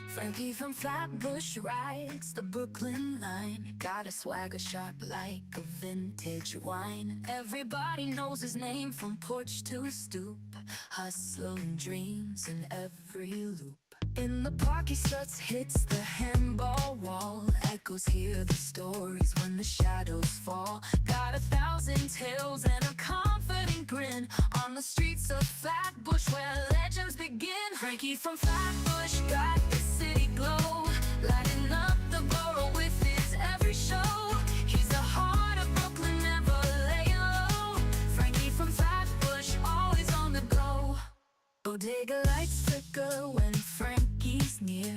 Frankie from Flatbush rides the Brooklyn line. Got a swagger sharp like a vintage wine. Everybody knows his name from porch to stoop. Hustling dreams in every loop. In the park he struts, hits the handball wall. Echoes hear the stories when the shadows fall. Got 1,000 tales and a confident grin. On the streets of Flatbush where legends begin. Frankie from Flatbush got the city glow, lighting up the borough with his every show. He's the heart of Brooklyn, never laying low. Frankie from Flatbush, always on the go. Bodega lights flicker when Frankie's near.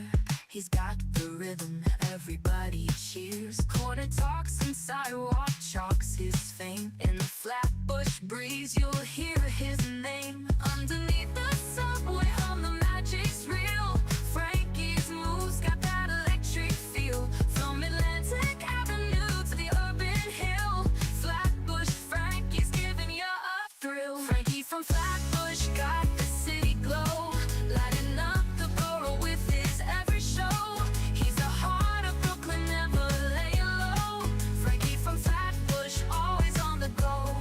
He's got the rhythm, everybody cheers. Corner talks and sidewalk chalks his fame. In the Flatbush breeze you'll hear his name. Underneath the subway on the magic's real. Frankie's moves got that electric feel. From Atlantic Avenue to the urban hill, Flatbush Frankie's giving you a thrill. Frankie from Flatbush got the city glow, lighting up the borough with his every show. He's the heart of Brooklyn, never laying low. Frankie from Flatbush, always on the go.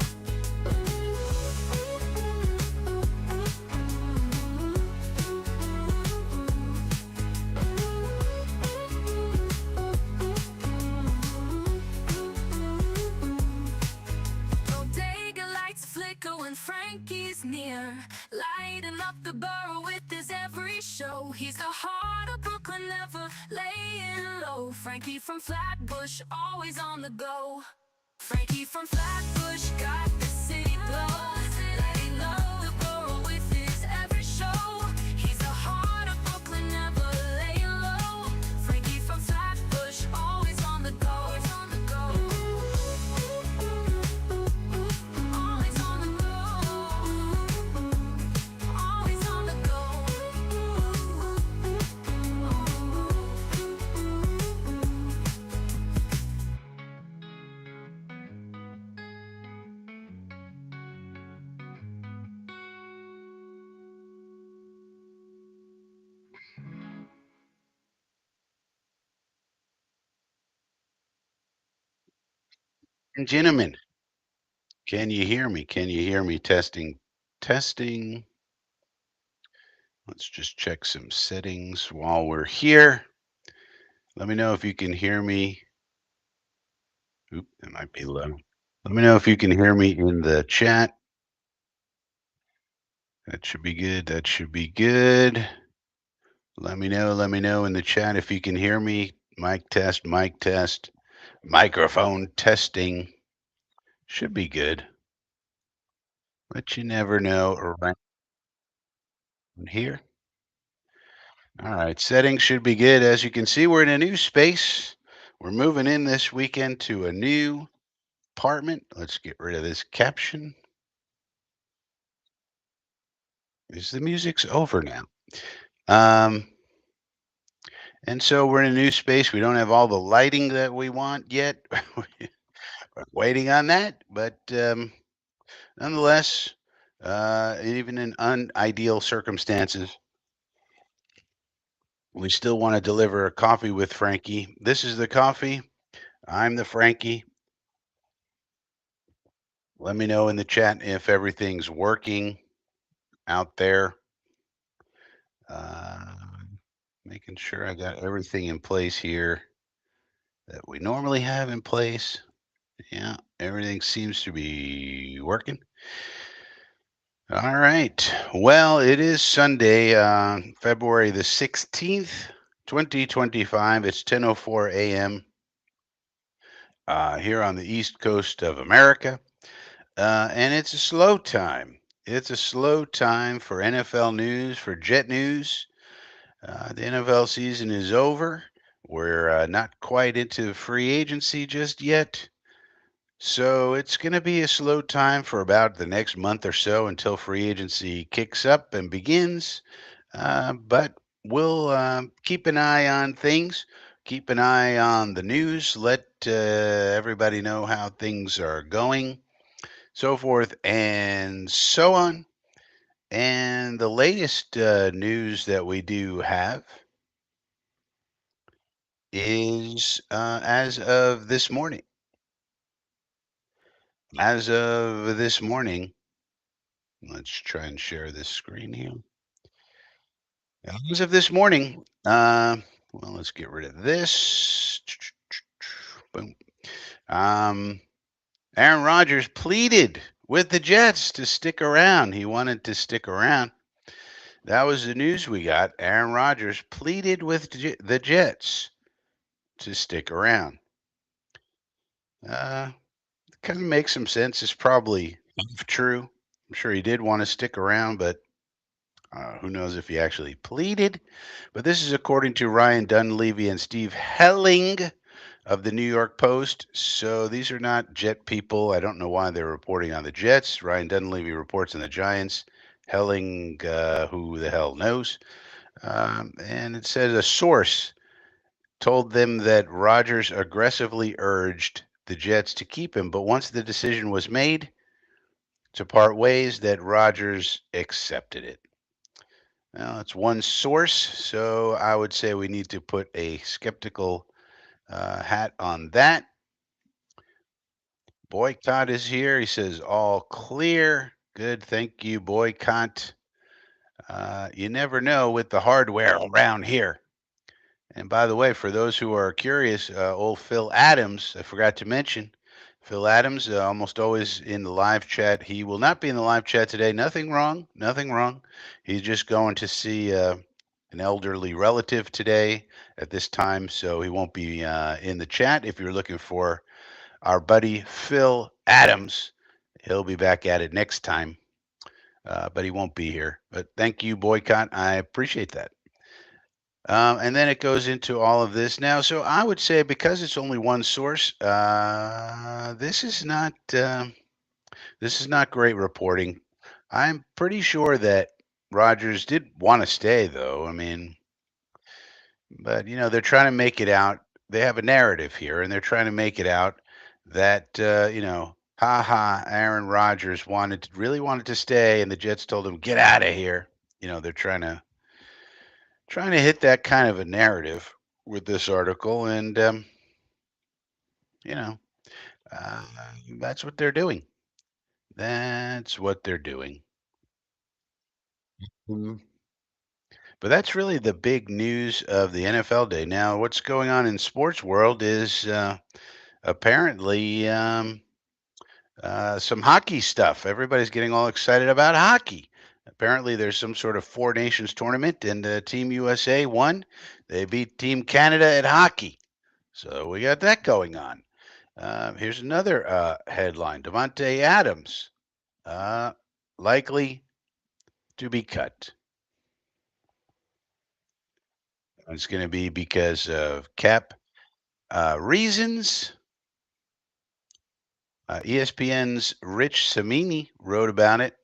Bodega lights flicker when Frankie's near, lighting up the borough with his every show. He's the heart of Brooklyn, never laying low. Frankie from Flatbush, always on the go. Frankie from Flatbush got the city glow, lighting up the borough with his every show. He's the heart of Brooklyn, never laying low. Frankie from Flatbush, always on the go. Always on the go. Always on the go. Always on the go. And gentlemen, can you hear me? Can you hear me? Testing, testing. Let's just check some settings while we're here. Let me know if you can hear me. Oop, that might be low. Let me know if you can hear me in the chat. That should be good. That should be good. Let me know in the chat if you can hear me. Mic test, microphone testing. Should be good. But you never know around here. All right, settings should be good. As you can see, we're in a new space. We're moving in this weekend to a new apartment. Let's get rid of this caption. Is the music's over now? Um, and so we're in a new space. We don't have all the lighting that we want yet. We're waiting on that, but nonetheless, even in unideal circumstances, we still want to deliver a coffee with Frankie. This is the coffee. I'm the Frankie. Let me know in the chat if everything's working out there. Uh, Making sure I got everything in place here that we normally have in place. Yeah, everything seems to be working. All right. Well, it is Sunday, February the 16th, 2025. It's 10:04 a.m. Here on the East Coast of America. And it's a slow time. It's a slow time for NFL news, for Jet news. The NFL season is over. We're not quite into free agency just yet. So it's going to be a slow time for about the next month or so until free agency kicks up and begins. But we'll keep an eye on things, keep an eye on the news, let everybody know how things are going, so forth and so on. And the latest news that we do have is as of this morning. As of this morning, let's try and share this screen here. As of this morning, well, let's get rid of this. Boom. Um, Aaron Rodgers pleaded with the Jets to stick around. He wanted to stick around. That was the news we got. Aaron Rodgers pleaded with the Jets to stick around. Uh, Kind of makes some sense. It's probably true. I'm sure he did want to stick around, but who knows if he actually pleaded. But this is according to Ryan Dunleavy and Steve Helling of the New York Post. So these are not Jet people. I don't know why they're reporting on the Jets. Ryan Dunleavy reports on the Giants. Helling, who the hell knows? And it says a source told them that Rodgers aggressively urged the Jets to keep him, but once the decision was made to part ways, that Rodgers accepted it. Now, it's one source, so I would say we need to put a skeptical hat on that. Boycott is here. He says all clear. Good, thank you, Boycott. You never know with the hardware around here. And by the way, for those who are curious, old Phil Adams, I forgot to mention, Phil Adams, almost always in the live chat. He will not be in the live chat today. Nothing wrong. Nothing wrong. He's just going to see an elderly relative today at this time, so he won't be in the chat. If you're looking for our buddy Phil Adams, he'll be back at it next time, but he won't be here. But thank you, Boycott. I appreciate that. And then it goes into all of this now. So I would say because it's only one source, this is not great reporting. I'm pretty sure that Rogers did want to stay, though. I mean, but they're trying to make it out. They have a narrative here, and they're trying to make it out that ha ha, Aaron Rodgers really wanted to stay, and the Jets told him get out of here. They're trying to hit that kind of a narrative with this article, and you know, uh, that's what they're doing. That's what they're doing. Mhm. But that's really the big news of the NFL day. Now, what's going on in sports world is apparently some hockey stuff. Everybody's getting all excited about hockey. Apparently, there's some sort of Four Nations tournament, and Team USA won. They beat Team Canada at hockey. So we got that going on. Here's another headline: Devontae Adams uh, likely to be cut. It's going to be because of cap reasons. ESPN's Rich Samini wrote about it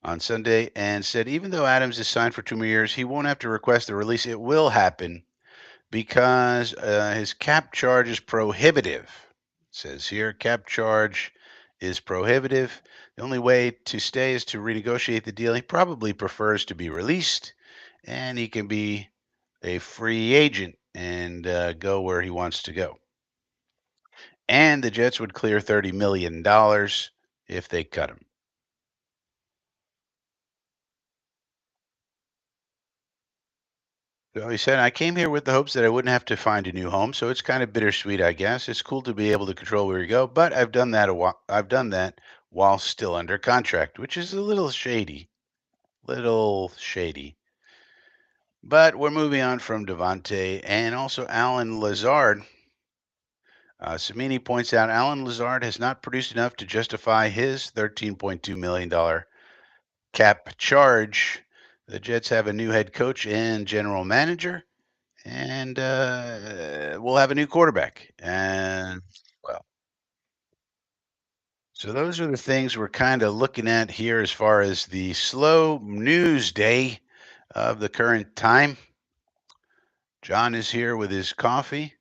on Sunday and said even though Adams is signed for 2 more years, he won't have to request the release. It will happen because his cap charge is prohibitive. It says here, cap charge is prohibitive. The only way to stay is to renegotiate the deal. He probably prefers to be released, and he can be a free agent and go where he wants to go. And the Jets would clear $30 million if they cut him. So he said, I came here with the hopes that I wouldn't have to find a new home. So it's kind of bittersweet, I guess. It's cool to be able to control where you go, but I've done that while still under contract, which is a little shady. Little shady. But we're moving on from Devontae and also Alan Lazard. Samini points out Alan Lazard has not produced enough to justify his $13.2 million cap charge. The Jets have a new head coach and general manager, and we'll have a new quarterback. And well, so those are the things we're kind of looking at here as far as the slow news day of the current time. John is here with his coffee.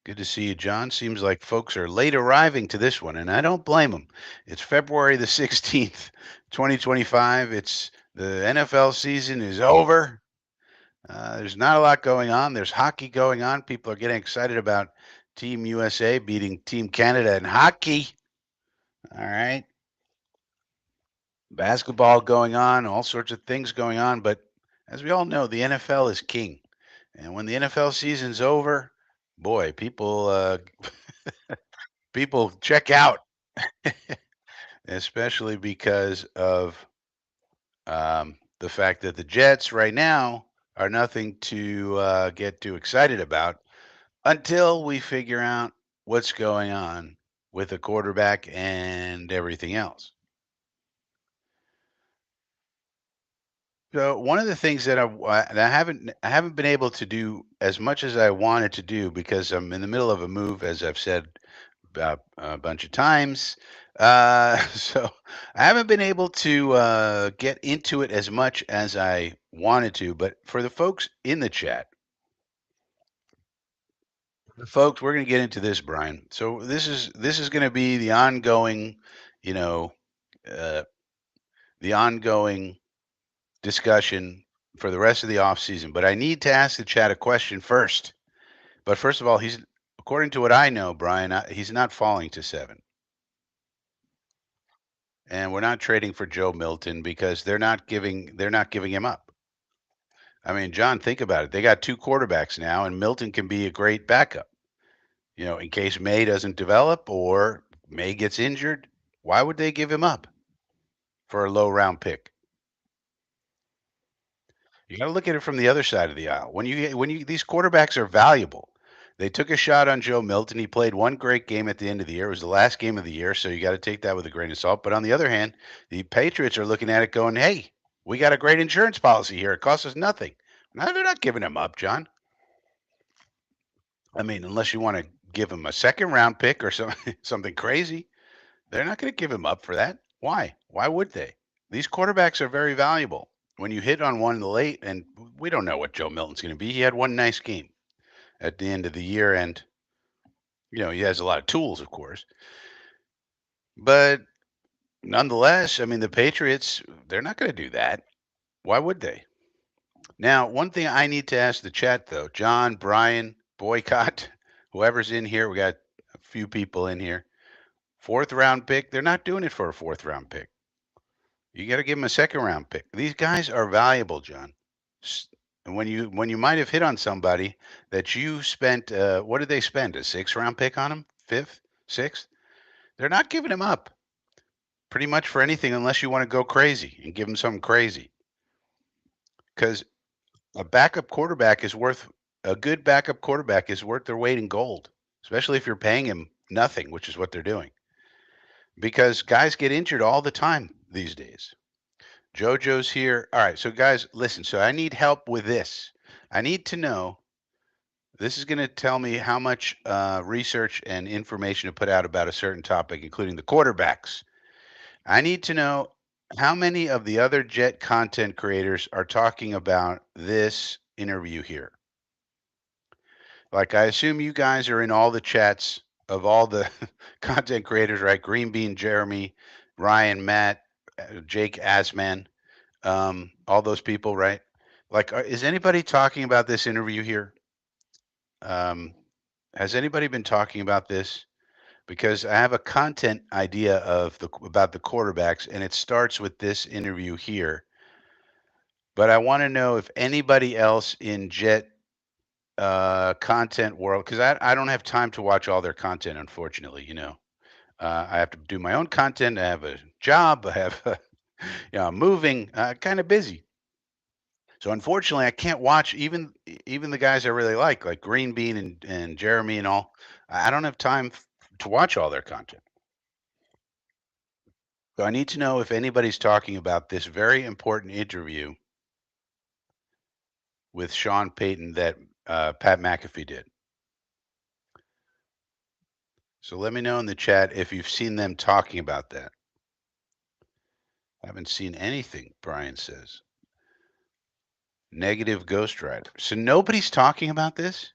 Good to see you, John. Seems like folks are late arriving to this one, and I don't blame them. It's February the 16th, 2025. It's the NFL season is over. There's not a lot going on. There's hockey going on. People are getting excited about Team USA beating Team Canada in hockey. All right. Basketball going on, all sorts of things going on. But as we all know, the NFL is king. And when the NFL season's over, boy, people check out, especially because of the fact that the Jets right now are nothing to get too excited about until we figure out what's going on with the quarterback and everything else. So one of the things that I haven't been able to do as much as I wanted to do because I'm in the middle of a move, as I've said a bunch of times. So I haven't been able to get into it as much as I wanted to. But for the folks in the chat, folks, we're going to get into this, Brian. So this is going to be you know, uh, the ongoing discussion for the rest of the off season. But I need to ask the chat a question first. But first of all, he's according to what I know, Brian, he's not falling to 7. And we're not trading for Joe Milton because they're not giving him up. I mean, John, think about it. They got two quarterbacks now, and Milton can be a great backup. In case May doesn't develop or May gets injured, why would they give him up for a low round pick? You got to look at it from the other side of the aisle. When you these quarterbacks are valuable. They took a shot on Joe Milton. He played one great game at the end of the year. It was the last game of the year, so you got to take that with a grain of salt. But on the other hand, the Patriots are looking at it going, "Hey, we got a great insurance policy here. It costs us nothing." Now they're not giving him up, John. I mean, unless you want to give him a second round pick or something crazy, they're not going to give him up for that. Why? Why would they? These quarterbacks are very valuable. When you hit on one late, and we don't know what Joe Milton's going to be. He had one nice game at the end of the year, and he has a lot of tools, of course. But nonetheless, I mean, the Patriots, they're not going to do that. Why would they? Now, one thing I need to ask the chat, though, John, Brian, Boycott, whoever's in here, we got a few people in here. Fourth round pick, they're not doing it for a fourth round pick. You got to give them a second round pick. These guys are valuable, John. And when you might have hit on somebody that you spent, what did they spend? A sixth round pick on him? Fifth, sixth? They're not giving him up pretty much for anything unless you want to go crazy and give him something crazy. Because a good backup quarterback is worth their weight in gold, especially if you're paying him nothing, which is what they're doing. Because guys get injured all the time these days. JoJo's here. All right, so guys, listen. So I need help with this. I need to know. This is going to tell me how much research and information to put out about a certain topic, including the quarterbacks. I need to know how many of the other Jet content creators are talking about this interview here. Like, I assume you guys are in all the chats of all the content creators, right? Green Bean, Jeremy, Ryan, Matt, Jake Asman, all those people, right? Like, is anybody talking about this interview here? Um, has anybody been talking about this? Because I have a content idea about the quarterbacks, and it starts with this interview here. But I want to know if anybody else in Jet content world, because I don't have time to watch all their content, unfortunately. I have to do my own content. I have a job. I have, I'm moving, kind of busy. So unfortunately, I can't watch even the guys I really like Green Bean and Jeremy and all. I don't have time to watch all their content. So I need to know if anybody's talking about this very important interview with Sean Payton that Pat McAfee did. So let me know in the chat if you've seen them talking about that. I haven't seen anything, Brian says. Negative Ghost Rider. So nobody's talking about this?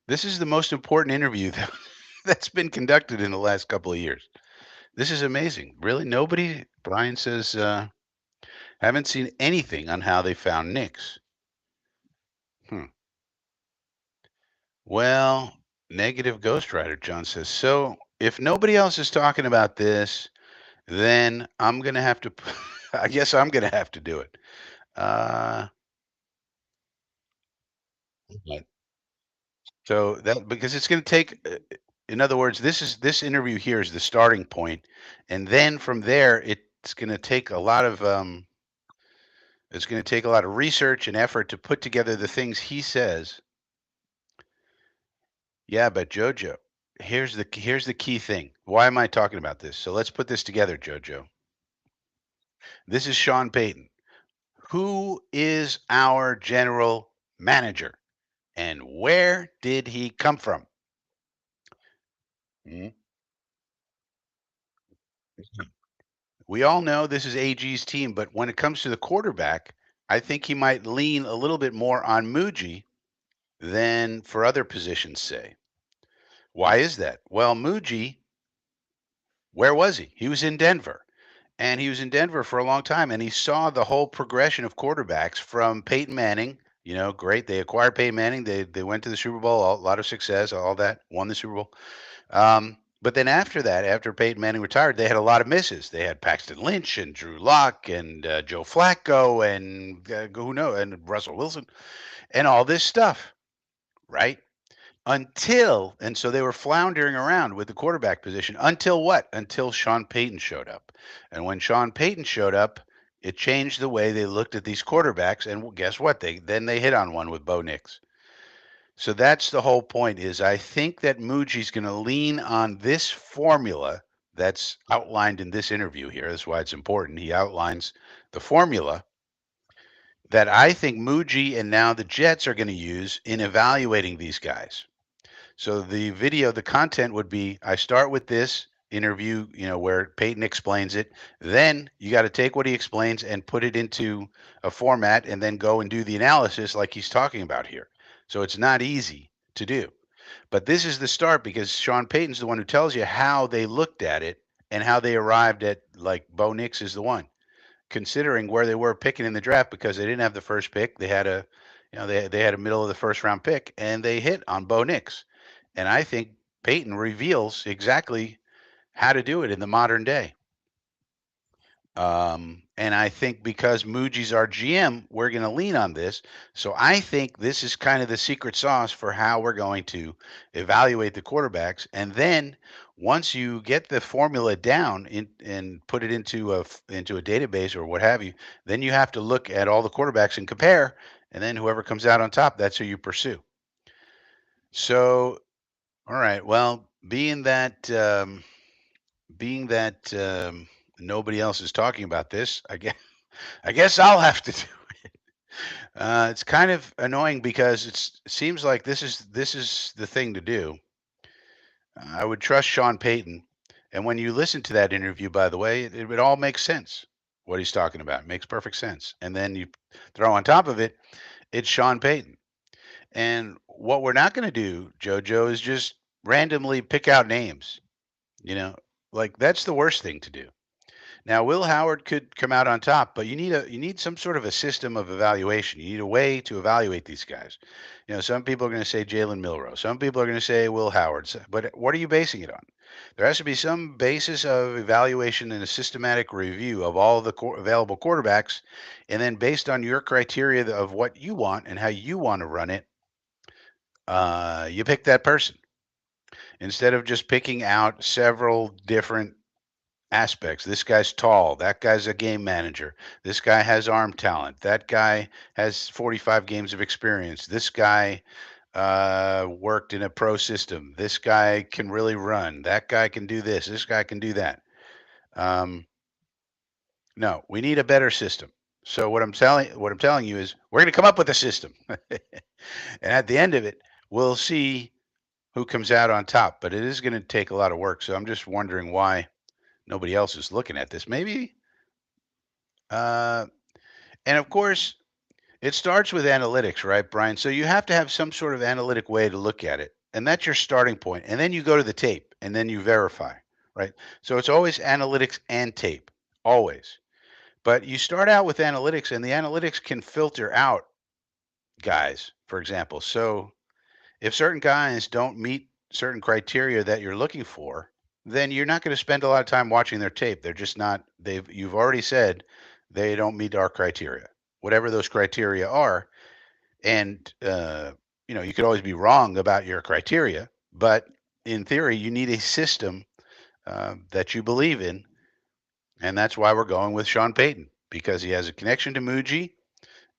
This is the most important interview that's been conducted in the last couple of years. This is amazing. Really? Nobody? Brian says, haven't seen anything on how they found Knicks. Well, negative ghostwriter, John says. So if nobody else is talking about this, then I'm gonna have to. I guess I'm gonna have to do it. Uh, right. So that because it's gonna take. In other words, this interview here is the starting point, and then from there, it's gonna take a lot of it's gonna take a lot of research and effort to put together the things he says. Yeah, but Jojo, here's the key thing. Why am I talking about this? So let's put this together, Jojo. This is Sean Payton. Who is our general manager and where did he come from? Mhm. We all know this is AG's team, but when it comes to the quarterback, I think he might lean a little bit more on Muji than for other positions, say. Why is that? Well, Muji, where was he? He was in Denver. And he was in Denver for a long time, and he saw the whole progression of quarterbacks from Peyton Manning. Great. They acquired Peyton Manning. They went to the Super Bowl, a lot of success, all that, won the Super Bowl. But then after that, after Peyton Manning retired, they had a lot of misses. They had Paxton Lynch and Drew Lock and Joe Flacco and who knows, and Russell Wilson and all this stuff, right? And so they were floundering around with the quarterback position until what? Until Sean Payton showed up. And when Sean Payton showed up, it changed the way they looked at these quarterbacks. And guess what? They hit on one with Bo Nix. So that's the whole point. Is I think that Muji's going to lean on this formula that's outlined in this interview here. That's why it's important. He outlines the formula that I think Muji and now the Jets are going to use in evaluating these guys. So the content would be I start with this interview, where Peyton explains it. Then you got to take what he explains and put it into a format and then go and do the analysis like he's talking about here. So it's not easy to do. But this is the start because Sean Payton's the one who tells you how they looked at it and how they arrived at like Bo Nix is the one considering where they were picking in the draft because they didn't have the first pick. They had they had a middle of the first round pick and they hit on Bo Nix. And I think Peyton reveals exactly how to do it in the modern day. And I think because Muji's our GM, we're going to lean on this. So I think this is kind of the secret sauce for how we're going to evaluate the quarterbacks. And then once you get the formula down and put it into a database or what have you, then you have to look at all the quarterbacks and compare. And then whoever comes out on top, that's who you pursue. So, all right. Well, being that nobody else is talking about this, I guess I'll have to do. It's kind of annoying because it seems like this is the thing to do. I would trust Sean Payton, and when you listen to that interview, by the way, it all makes sense. What he's talking about it makes perfect sense, and then you throw on top of it, it's Sean Payton. And what we're not going to do, JoJo, is just randomly pick out names. You know, like that's the worst thing to do. Now, Will Howard could come out on top, but you need some sort of a system of evaluation. You need a way to evaluate these guys. Some people are going to say Jalen Milrow. Some people are going to say Will Howard. But what are you basing it on? There has to be some basis of evaluation and a systematic review of all the available quarterbacks, and then based on your criteria of what you want and how you want to run it, you pick that person instead of just picking out several different aspects. This guy's tall. That guy's a game manager. This guy has arm talent. That guy has 45 games of experience. This guy worked in a pro system. This guy can really run. That guy can do this. This guy can do that. Um, no, we need a better system. So what I'm telling you is we're going to come up with a system, and at the end of it, we'll see who comes out on top. But it is going to take a lot of work. So I'm just wondering why nobody else is looking at this. Maybe uh, and of course, it starts with analytics, right, Brian? So you have to have some sort of analytic way to look at it. And that's your starting point. And then you go to the tape and then you verify, right? So it's always analytics and tape, always. But you start out with analytics and the analytics can filter out guys, for example. So If certain guys don't meet certain criteria that you're looking for, then you're not going to spend a lot of time watching their tape. They're just not. You've already said they don't meet our criteria, whatever those criteria are. And you could always be wrong about your criteria, but in theory, you need a system that you believe in, and that's why we're going with Sean Payton because he has a connection to Muji,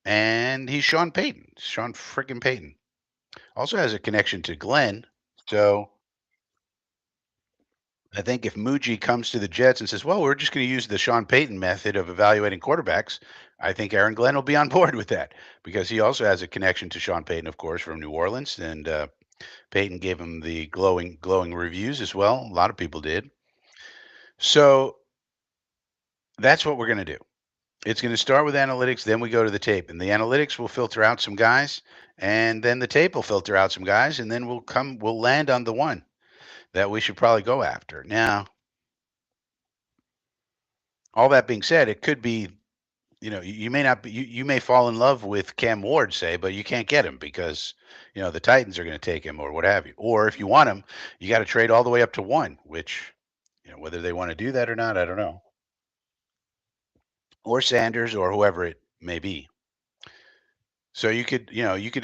and he's Sean Payton, Sean freaking Payton. Also has a connection to Glenn. So I think if Muji comes to the Jets and says, "Well, we're just going to use the Sean Payton method of evaluating quarterbacks," I think Aaron Glenn will be on board with that because he also has a connection to Sean Payton, of course, from New Orleans, and Payton gave him the glowing reviews as well. A lot of people did. So that's what we're going to do. It's going to start with analytics, then we go to the tape, and the analytics will filter out some guys, and then the tape will filter out some guys, and then we'll land on the one that we should probably go after. Now, all that being said, it could be, you may not be, you may fall in love with Cam Ward, say, but you can't get him because, the Titans are going to take him or what have you. Or if you want him, you got to trade all the way up to one, which, whether they want to do that or not, I don't know. Or Sanders or whoever it may be. So you could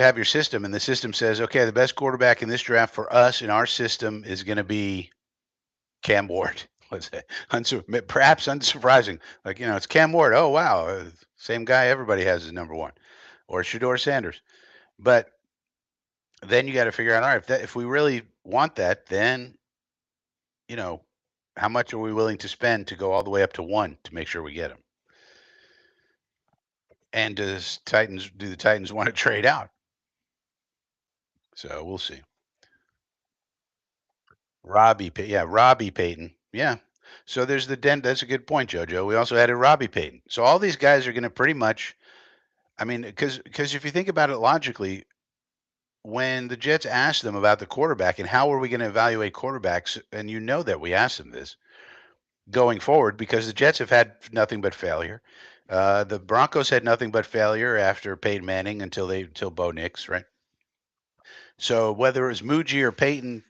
have your system, and the system says, okay, the best quarterback in this draft for us in our system is going to be Cam Ward. Let's say, perhaps unsurprising. Like, it's Cam Ward. Oh, wow. Same guy everybody has as number one. Or Shador Sanders. But then you got to figure out, all right, if we really want that, then, you know, how much are we willing to spend to go all the way up to one to make sure we get him? And do the Titans want to trade out? So we'll see. Yeah, Robbie Payton. Yeah. So there's the den. That's a good point, JoJo. We also added Robbie Payton. So all these guys are going to pretty much. I mean, because if you think about it logically, when the Jets asked them about the quarterback and how are we going to evaluate quarterbacks, and that we asked them this going forward because the Jets have had nothing but failure. The Broncos had nothing but failure after Peyton Manning until Bo Nix, right? So whether it was Muji or Peyton,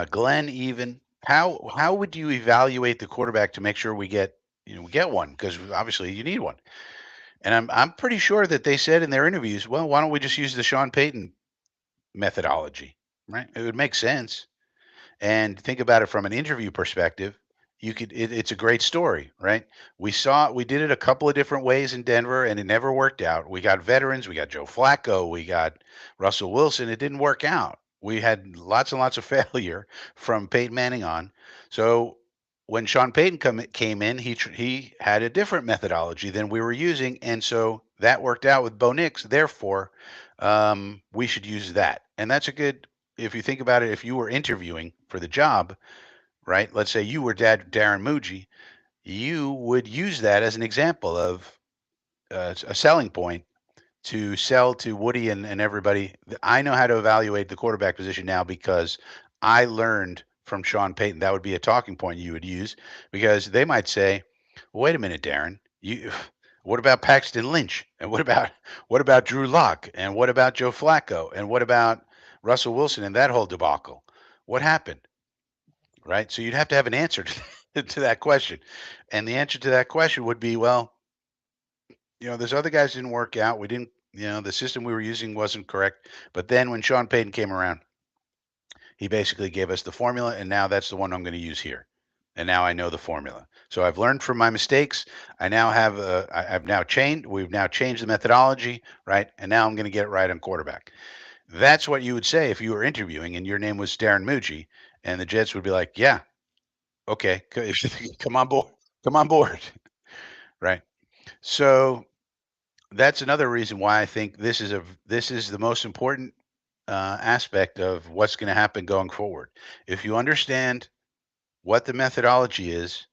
Glenn, even how would you evaluate the quarterback to make sure we get one? Because obviously you need one. And I'm pretty sure that they said in their interviews, well, why don't we just use the Sean Payton methodology, right? It would make sense. And think about it from an interview perspective. It's a great story, right? We did it a couple of different ways in Denver and it never worked out. We got veterans, we got Joe Flacco, we got Russell Wilson. It didn't work out. We had lots and lots of failure from Peyton Manning on. So when Sean Payton came in, he had a different methodology than we were using, and so that worked out with Bo Nix. Therefore, we should use that, and that's a good. If you think about it, if you were interviewing for the job, right? Let's say you were Darren Muji, you would use that as an example of a selling point to sell to Woody and everybody. I know how to evaluate the quarterback position now because I learned from Sean Payton. That would be a talking point you would use because they might say, "Wait a minute, Darren, you." What about Paxton Lynch? And what about Drew Lock? And what about Joe Flacco? And what about Russell Wilson and that whole debacle? What happened? Right? So you'd have to have an answer to that question. And the answer to that question would be, well, those other guys didn't work out. We didn't, the system we were using wasn't correct. But then when Sean Payton came around, he basically gave us the formula, and now that's the one I'm going to use here. And now I know the formula. So I've learned from my mistakes. I've now changed. We've now changed the methodology, right? And now I'm going to get it right on quarterback. That's what you would say if you were interviewing and your name was Darren Mucci, and the Jets would be like, "Yeah, okay, come on board, come on board," right? So that's another reason why I think this is the most important aspect of what's going to happen going forward. If you understand what the methodology is,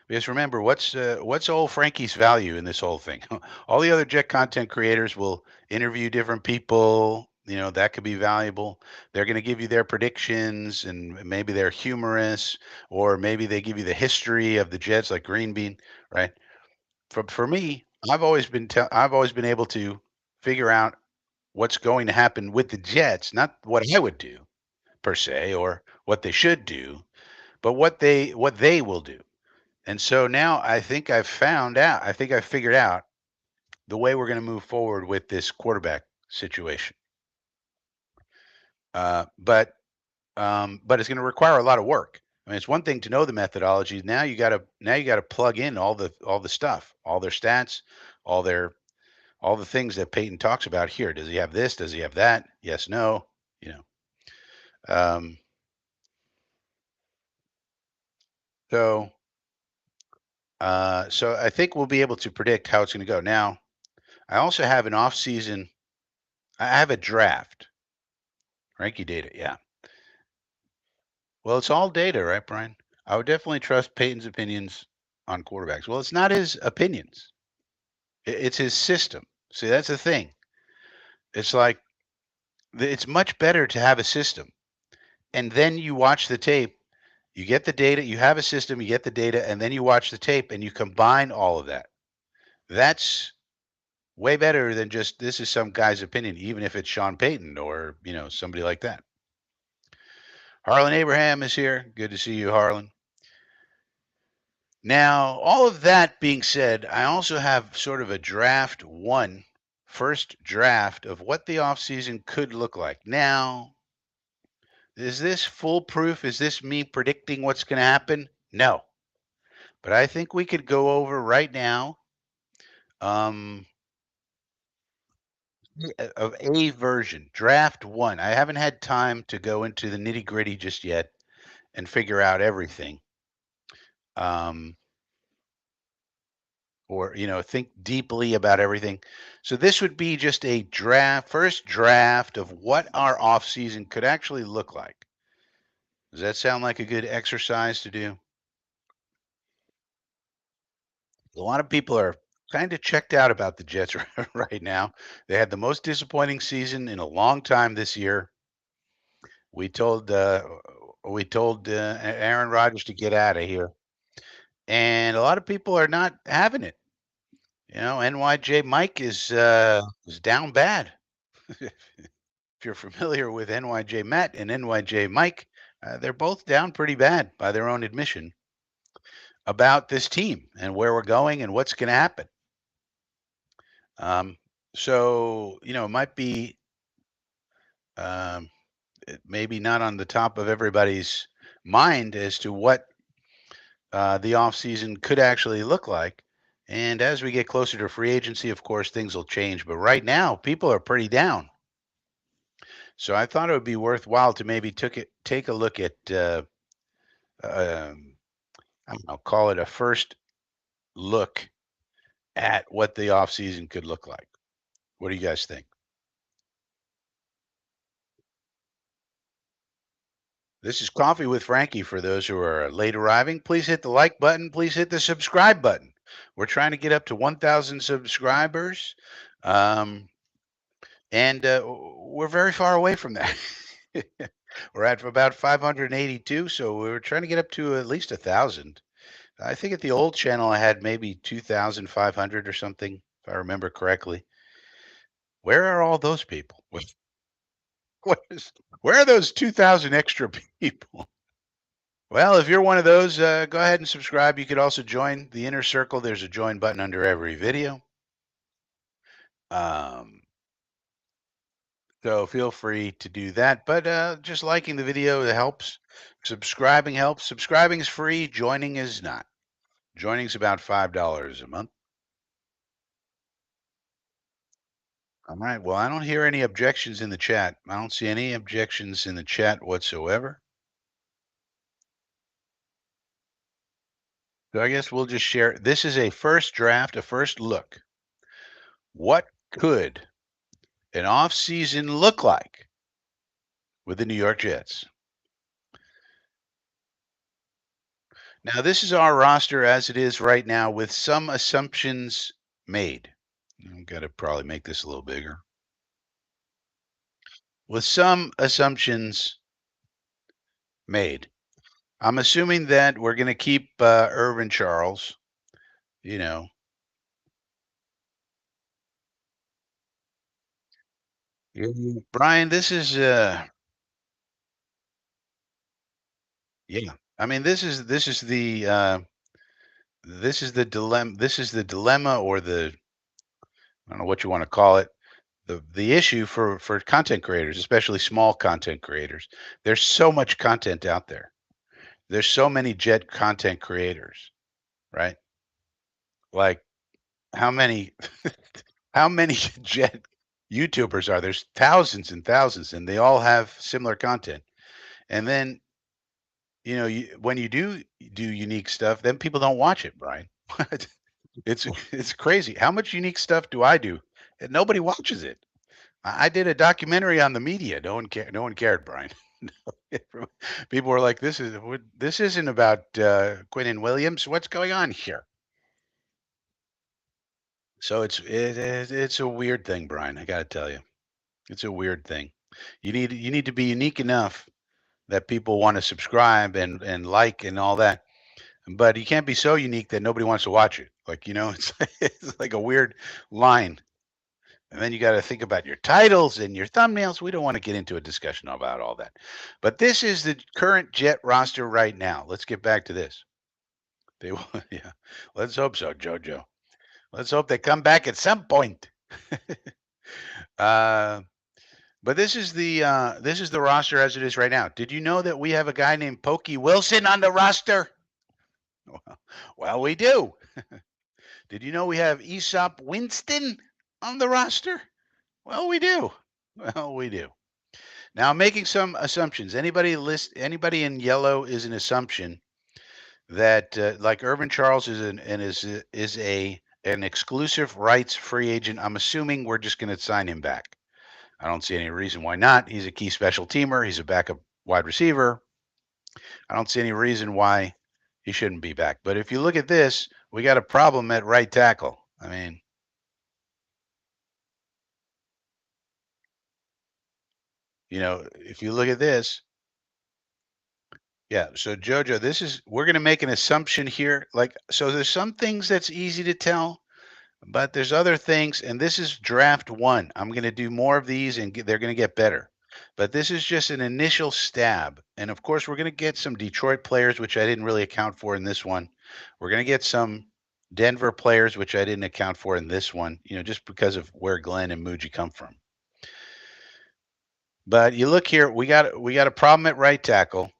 because remember, what's old Frankie's value in this whole thing? All the other Jet content creators will interview different people. That could be valuable. They're going to give you their predictions, and maybe they're humorous, or maybe they give you the history of the Jets, like Green Bean, right? For me, I've always been able to figure out what's going to happen with the Jets, not what I would do per se or what they should do, but what they will do. And so now I think I've found out, I think I've figured out the way we're going to move forward with this quarterback situation. But it's going to require a lot of work. I mean, it's one thing to know the methodology. Now you got to plug in all the stuff, all their stats, all the things that Peyton talks about here. Does he have this? Does he have that? Yes, no. You know. Um, so so I think we'll be able to predict how it's going to go. Now, I also have an off season. I have a draft. Frankie data. Yeah. Well, it's all data, right, Brian? I would definitely trust Peyton's opinions on quarterbacks. Well, it's not his opinions. It's his system. See, that's the thing. It's like it's much better to have a system, and then you watch the tape. You get the data. You have a system. You get the data, and then you watch the tape, and you combine all of that. That's way better than just this is some guy's opinion, even if it's Sean Payton or somebody like that. Harlan Abraham is here. Good to see you, Harlan. Now, all of that being said, I also have sort of a first draft of what the offseason could look like. Now, is this foolproof? Is this me predicting what's going to happen? No. But I think we could go over right now um, of a version, draft one. I haven't had time to go into the nitty gritty just yet and figure out everything. Um, or think deeply about everything. So this would be just a first draft of what our off season could actually look like. Does that sound like a good exercise to do? A lot of people are kind of checked out about the Jets right now. They had the most disappointing season in a long time this year. We told Aaron Rodgers to get out of here, and a lot of people are not having it. NYJ Mike is down bad. If you're familiar with NYJ Matt and NYJ Mike, they're both down pretty bad by their own admission about this team and where we're going and what's going to happen. Um, so it might be um, maybe not on the top of everybody's mind as to what the off season could actually look like. And as we get closer to free agency, of course, things will change. But right now, people are pretty down. So I thought it would be worthwhile to maybe take a look at, um, I don't know, call it a first look at what the offseason could look like. What do you guys think? This is Coffee with Frankie. For those who are late arriving, please hit the like button. Please hit the subscribe button. We're trying to get up to 1,000 subscribers. Um, and we're very far away from that. We're at about 582, so we're trying to get up to at least 1,000. I think at the old channel I had maybe 2,500 or something, if I remember correctly. Where are all those people? What is, where are those 2,000 extra people? Well, if you're one of those, go ahead and subscribe. You could also join the inner circle. There's a join button under every video. Um, so feel free to do that. But just liking the video helps. Subscribing helps. Subscribing is free. Joining is not. Joining is about $5 a month. All right. Well, I don't hear any objections in the chat. I don't see any objections in the chat whatsoever. So I guess we'll just share. This is a first draft, a first look. What could an off-season look like with the New York Jets? Now, this is our roster as it is right now with some assumptions made. I've got to probably make this a little bigger. With some assumptions made. I'm assuming that we're going to keep Irvin Charles, you know, Brian, this is yeah. I mean, this is the dilemma or the I don't know what you want to call it. The issue for content creators, especially small content creators. There's so much content out there. There's so many Jet content creators, right? Like how many how many Jet YouTubers are there's thousands and thousands and they all have similar content. And then, when you do unique stuff, then people don't watch it, Brian. It's crazy. How much unique stuff do I do? And nobody watches it. I did a documentary on the media. No one cared, Brian. People were like, this isn't about Quinn Williams. What's going on here?" So it's a weird thing, Brian. I got to tell you, it's a weird thing. You need to be unique enough that people want to subscribe and like and all that, but you can't be so unique that nobody wants to watch it. Like it's like a weird line. And then you got to think about your titles and your thumbnails. We don't want to get into a discussion about all that. But this is the current Jet roster right now. Let's get back to this. They will, yeah. Let's hope so, Jojo. Let's hope they come back at some point. uh, but this is the roster as it is right now. Did you know that we have a guy named Pokey Wilson on the roster? Well, we do. Did you know we have Aesop Winston on the roster? Well, we do. Well, we do. Now I'm making some assumptions. Anybody in yellow is an assumption that like Irvin Charles is a an exclusive rights free agent. I'm assuming we're just going to sign him back. I don't see any reason why not. He's a key special teamer. He's a backup wide receiver. I don't see any reason why he shouldn't be back. But if you look at this, we got a problem at right tackle. I mean, if you look at this, yeah. So Jojo, we're going to make an assumption here. Like, so there's some things that's easy to tell, but there's other things, and this is draft one. I'm going to do more of these, and they're going to get better. But this is just an initial stab, and of course, we're going to get some Detroit players, which I didn't really account for in this one. We're going to get some Denver players, which I didn't account for in this one. Just because of where Glenn and Muji come from. But you look here, we got a problem at right tackle.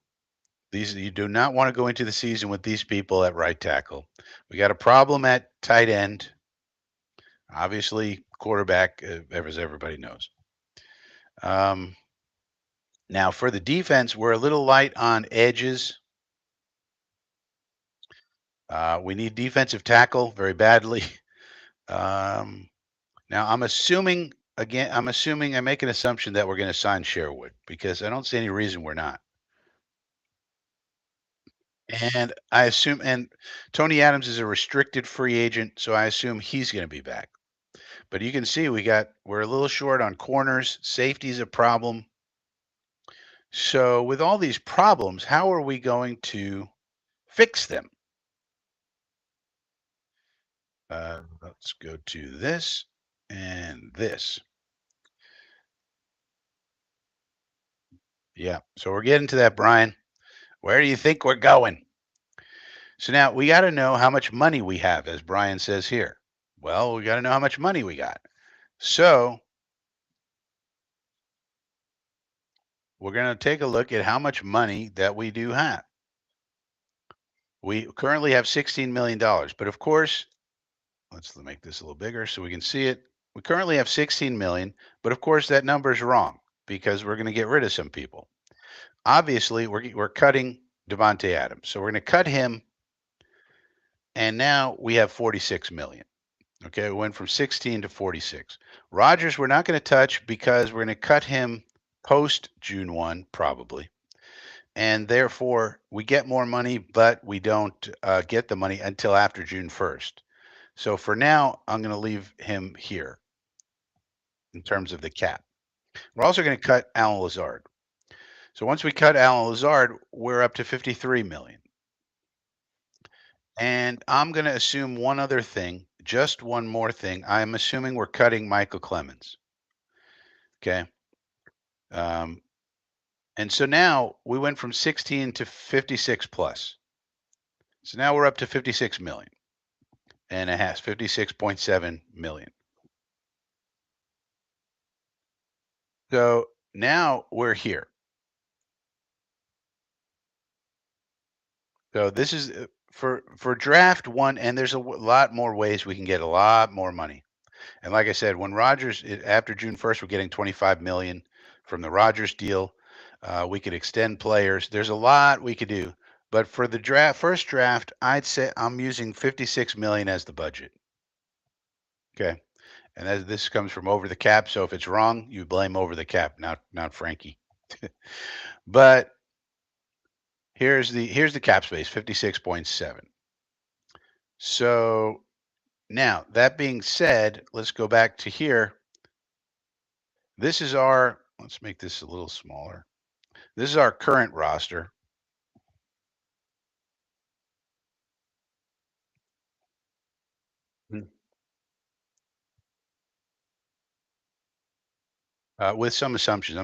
These You do not want to go into the season with these people at right tackle. We got a problem at tight end. Obviously, quarterback, as everybody knows. Um, Now, for the defense, we're a little light on edges. We need defensive tackle very badly. Um, Now, I make an assumption that we're going to sign Sherwood because I don't see any reason we're not. And Tony Adams is a restricted free agent, so I assume he's going to be back. But you can see we're a little short on corners. Safety is a problem. So with all these problems, how are we going to fix them? Let's go to this and this. Yeah. So we're getting to that, Brian. Where do you think we're going? So now we got to know how much money we have, as Brian says here. Well, we got to know how much money we got. So we're going to take a look at how much money that we do have. We currently have $16 million, but of course, let's make this a little bigger so we can see it. We currently have 16 million, but of course that number is wrong because we're going to get rid of some people. Obviously, we're cutting Devontae Adams, so we're going to cut him, and now we have 46 million. Okay, we went from 16 to 46. Rogers, we're not going to touch because we're going to cut him post June 1 probably, and therefore we get more money, but we don't get the money until after June 1st. So for now, I'm going to leave him here in terms of the cap. We're also going to cut Alan Lazard. So once we cut Alan Lazard, we're up to 53 million. And I'm going to assume one other thing, just one more thing. I'm assuming we're cutting Michael Clemens. Okay. Um, and so now we went from 16 to 56 plus. So now we're up to 56 million and it has 56.7 million. So now we're here. So this is for draft one, and there's a lot more ways we can get a lot more money. And like I said, when Rogers after June 1st, we're getting 25 million from the Rogers deal. We could extend players. There's a lot we could do. But for the first draft, I'd say I'm using 56 million as the budget. Okay, and this comes from over the cap. So if it's wrong, you blame over the cap, not Frankie. But here's the cap space, 56.7. So now that being said, let's go back to here. This is our. Let's make this a little smaller. This is our current roster. Mm. With some assumptions.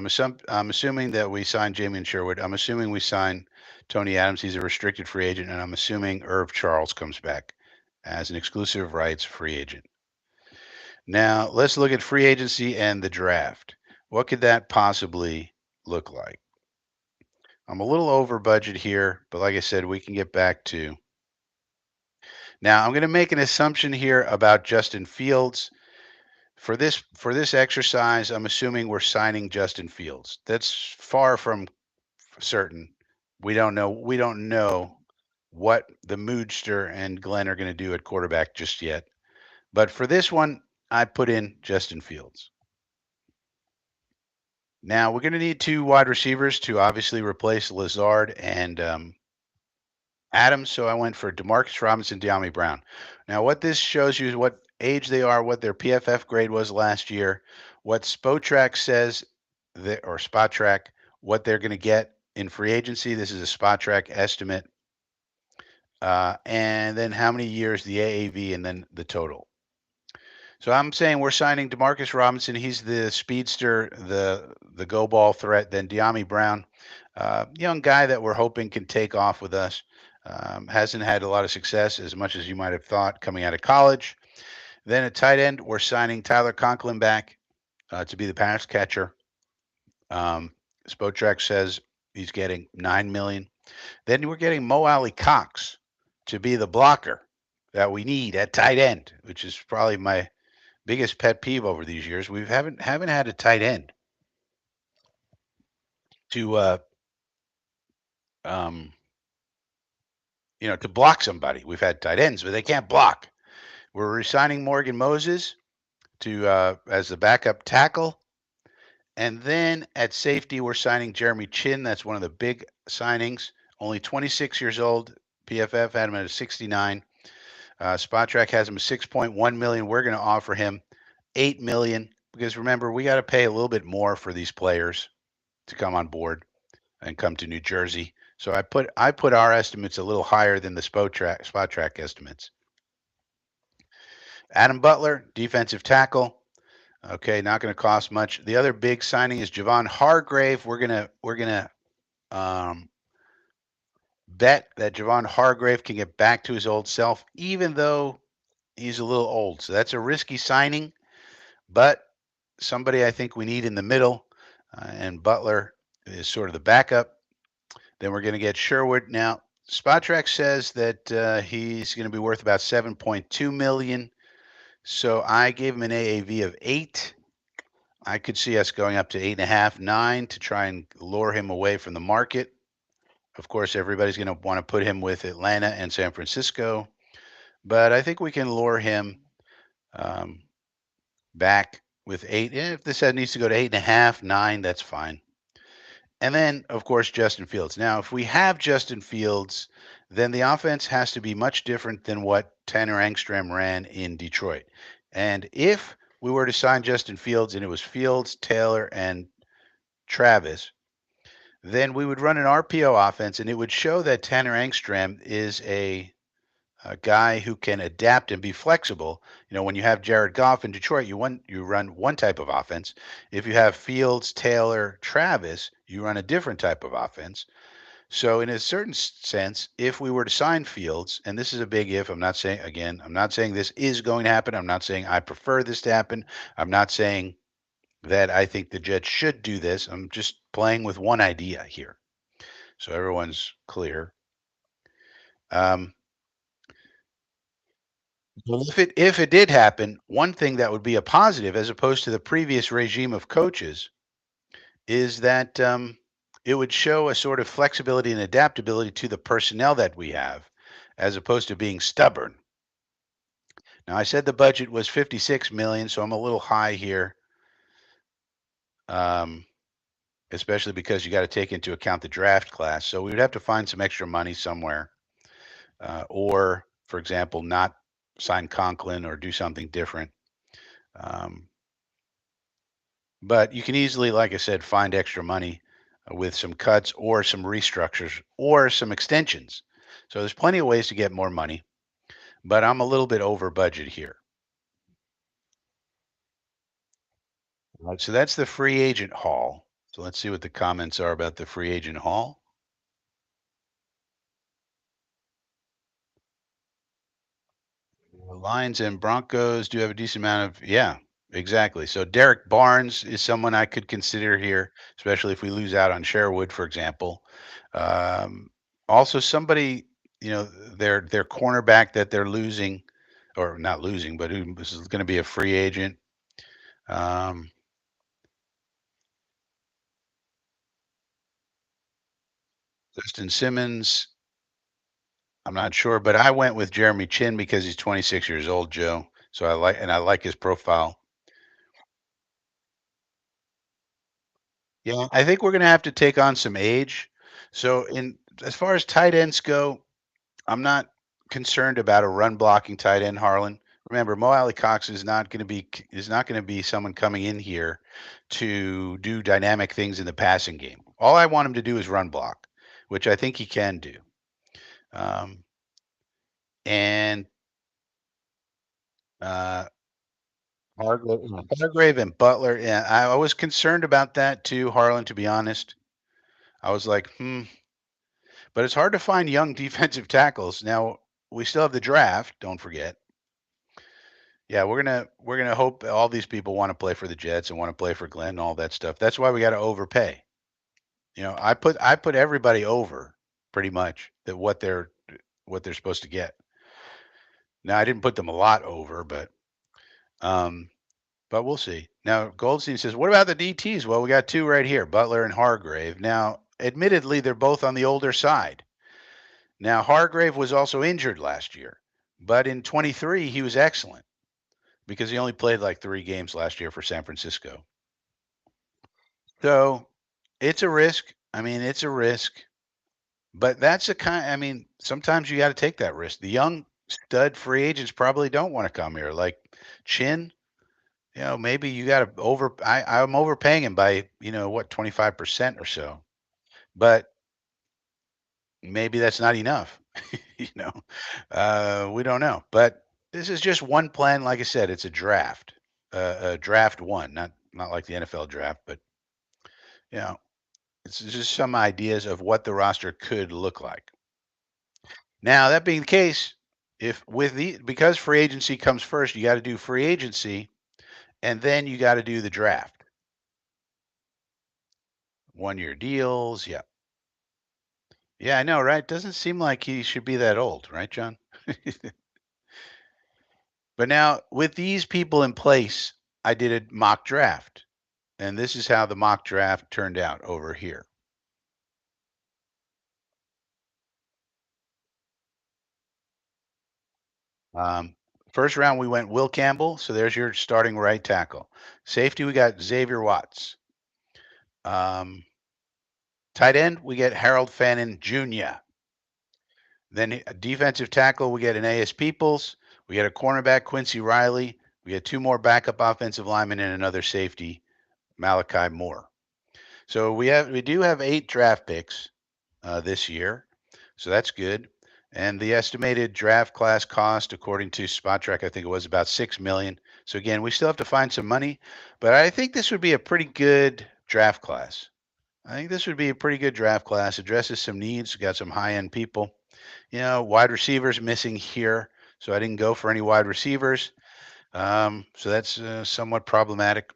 I'm assuming that we signed Jamie Sherwood. I'm assuming we sign Tony Adams. He's a restricted free agent, and I'm assuming Irv Charles comes back as an exclusive rights free agent. Now let's look at free agency and the draft. What could that possibly look like? I'm a little over budget here, but like I said, we can get back to. Now I'm going to make an assumption here about Justin Fields. For this exercise, I'm assuming we're signing Justin Fields. That's far from certain. We don't know what the Moodster and Glenn are going to do at quarterback just yet. But for this one, I put in Justin Fields. Now we're going to need two wide receivers to obviously replace Lazard and Adams. So I went for Demarcus Robinson, De'Ami Brown. Now what this shows you is what age they are, what their PFF grade was last year, what Spotrac says that, or Spotrac, what they're going to get in free agency. This is a Spotrac estimate. And then how many years the AAV and then the total. So I'm saying we're signing Demarcus Robinson. He's the speedster, the go ball threat. Then De'Ami Brown, young guy that we're hoping can take off with us. Hasn't had a lot of success as much as you might have thought coming out of college. Then at tight end, we're signing Tyler Conklin back to be the pass catcher. Spotrac says he's getting 9 million. Then we're getting Mo Alley Cox to be the blocker that we need at tight end, which is probably my biggest pet peeve over these years. We haven't had a tight end to um, to block somebody. We've had tight ends, but they can't block. We're resigning Morgan Moses to as the backup tackle, and then at safety we're signing Jeremy Chin. That's one of the big signings. Only 26 years old. PFF had him at a 69. Spotrac has him 6.1 million. We're going to offer him 8 million because remember we got to pay a little bit more for these players to come on board and come to New Jersey. So I put our estimates a little higher than the Spotrac estimates. Adam Butler, defensive tackle. Okay, not going to cost much. The other big signing is Javon Hargrave. We're gonna um, bet that Javon Hargrave can get back to his old self, even though he's a little old. So that's a risky signing, but somebody I think we need in the middle. And Butler is sort of the backup. Then we're going to get Sherwood. Now, Spotrac says that he's going to be worth about 7.2 million. So I gave him an AAV of 8. I could see us going up to 8.5, 9 to try and lure him away from the market. Of course, everybody's going to want to put him with Atlanta and San Francisco, but I think we can lure him um, back with 8. And if this needs to go to 8.5, 9, that's fine. And then, of course, Justin Fields. Now, if we have Justin Fields, then the offense has to be much different than what Tanner Engstrom ran in Detroit. And if we were to sign Justin Fields and it was Fields, Taylor, and Travis, then we would run an RPO offense and it would show that Tanner Engstrom is a a guy who can adapt and be flexible. When you have Jared Goff in Detroit, you run one type of offense. If you have Fields, Taylor, Travis, you run a different type of offense. So, in a certain sense, if we were to sign Fields, and this is a big if, I'm not saying this is going to happen. I'm not saying I prefer this to happen. I'm not saying that I think the Jets should do this. I'm just playing with one idea here, so everyone's clear. Um, well, if it did happen, one thing that would be a positive, as opposed to the previous regime of coaches, is that it would show a sort of flexibility and adaptability to the personnel that we have, as opposed to being stubborn. Now, I said the budget was 56 million, so I'm a little high here, um, especially because you got to take into account the draft class. So we would have to find some extra money somewhere, or, for example, not sign Conklin or do something different. Um, but you can easily, like I said, find extra money with some cuts or some restructures or some extensions. So there's plenty of ways to get more money, but I'm a little bit over budget here. Right, so that's the free agent haul. So let's see what the comments are about the free agent haul. The Lions and Broncos do have a decent amount of, yeah, exactly. So Derek Barnes is someone I could consider here, especially if we lose out on Sherwood, for example. Um, Also, somebody, their cornerback that they're losing, or not losing, but who is going to be a free agent. Um, Justin Simmons, I'm not sure, but I went with Jeremy Chin because he's 26 years old, Joe. So I like his profile. Yeah, I think we're going to have to take on some age. So in as far as tight ends go, I'm not concerned about a run blocking tight end, Harlan. Remember, Mo Alley Cox is not going to be someone coming in here to do dynamic things in the passing game. All I want him to do is run block, which I think he can do. Um, and uh, Hargrave and Butler. Yeah, I was concerned about that too, Harlan. To be honest, I was like, but it's hard to find young defensive tackles. Now we still have the draft. Don't forget. Yeah, we're gonna hope all these people want to play for the Jets and want to play for Glenn and all that stuff. That's why we got to overpay. I put everybody over pretty much that what they're supposed to get. Now I didn't put them a lot over, um, but we'll see. Now Goldstein says, "What about the DTs?" Well, we got two right here, Butler and Hargrave. Now, admittedly, they're both on the older side. Now Hargrave was also injured last year, but in 23 he was excellent because he only played like 3 games last year for San Francisco. So it's a risk. I mean, it's a risk, but that's the kind. I mean, sometimes you got to take that risk. The young stud free agents probably don't want to come here. Like Chin, maybe you got to I'm overpaying him by what 25% or so, but maybe that's not enough. you know, we don't know. But this is just one plan. Like I said, it's a draft one, not like the NFL draft, but you know, it's just some ideas of what the roster could look like. Now, that being the case, if with the because free agency comes first, you got to do free agency, and then you got to do the draft. 1 year deals, yeah, yeah, I know, right? Doesn't seem like he should be that old, right, John? But now with these people in place, I did a mock draft, and this is how the mock draft turned out over here. Um, First round, we went Will Campbell, so there's your starting right tackle. Safety, we got Xavier Watts. Um, Tight end, we get Harold Fannin Jr. Then a defensive tackle, we get an A.S. Peoples. We get a cornerback, Quincy Riley. We get two more backup offensive linemen and another safety, Malachi Moore. So we do have 8 draft picks this year, so that's good. And the estimated draft class cost, according to Spot Track, I think it was about 6 million. So again, we still have to find some money, but I think this would be a pretty good draft class. I think this would be a pretty good draft class. Addresses some needs. Got some high end people. Wide receivers missing here, so I didn't go for any wide receivers. So that's somewhat problematic.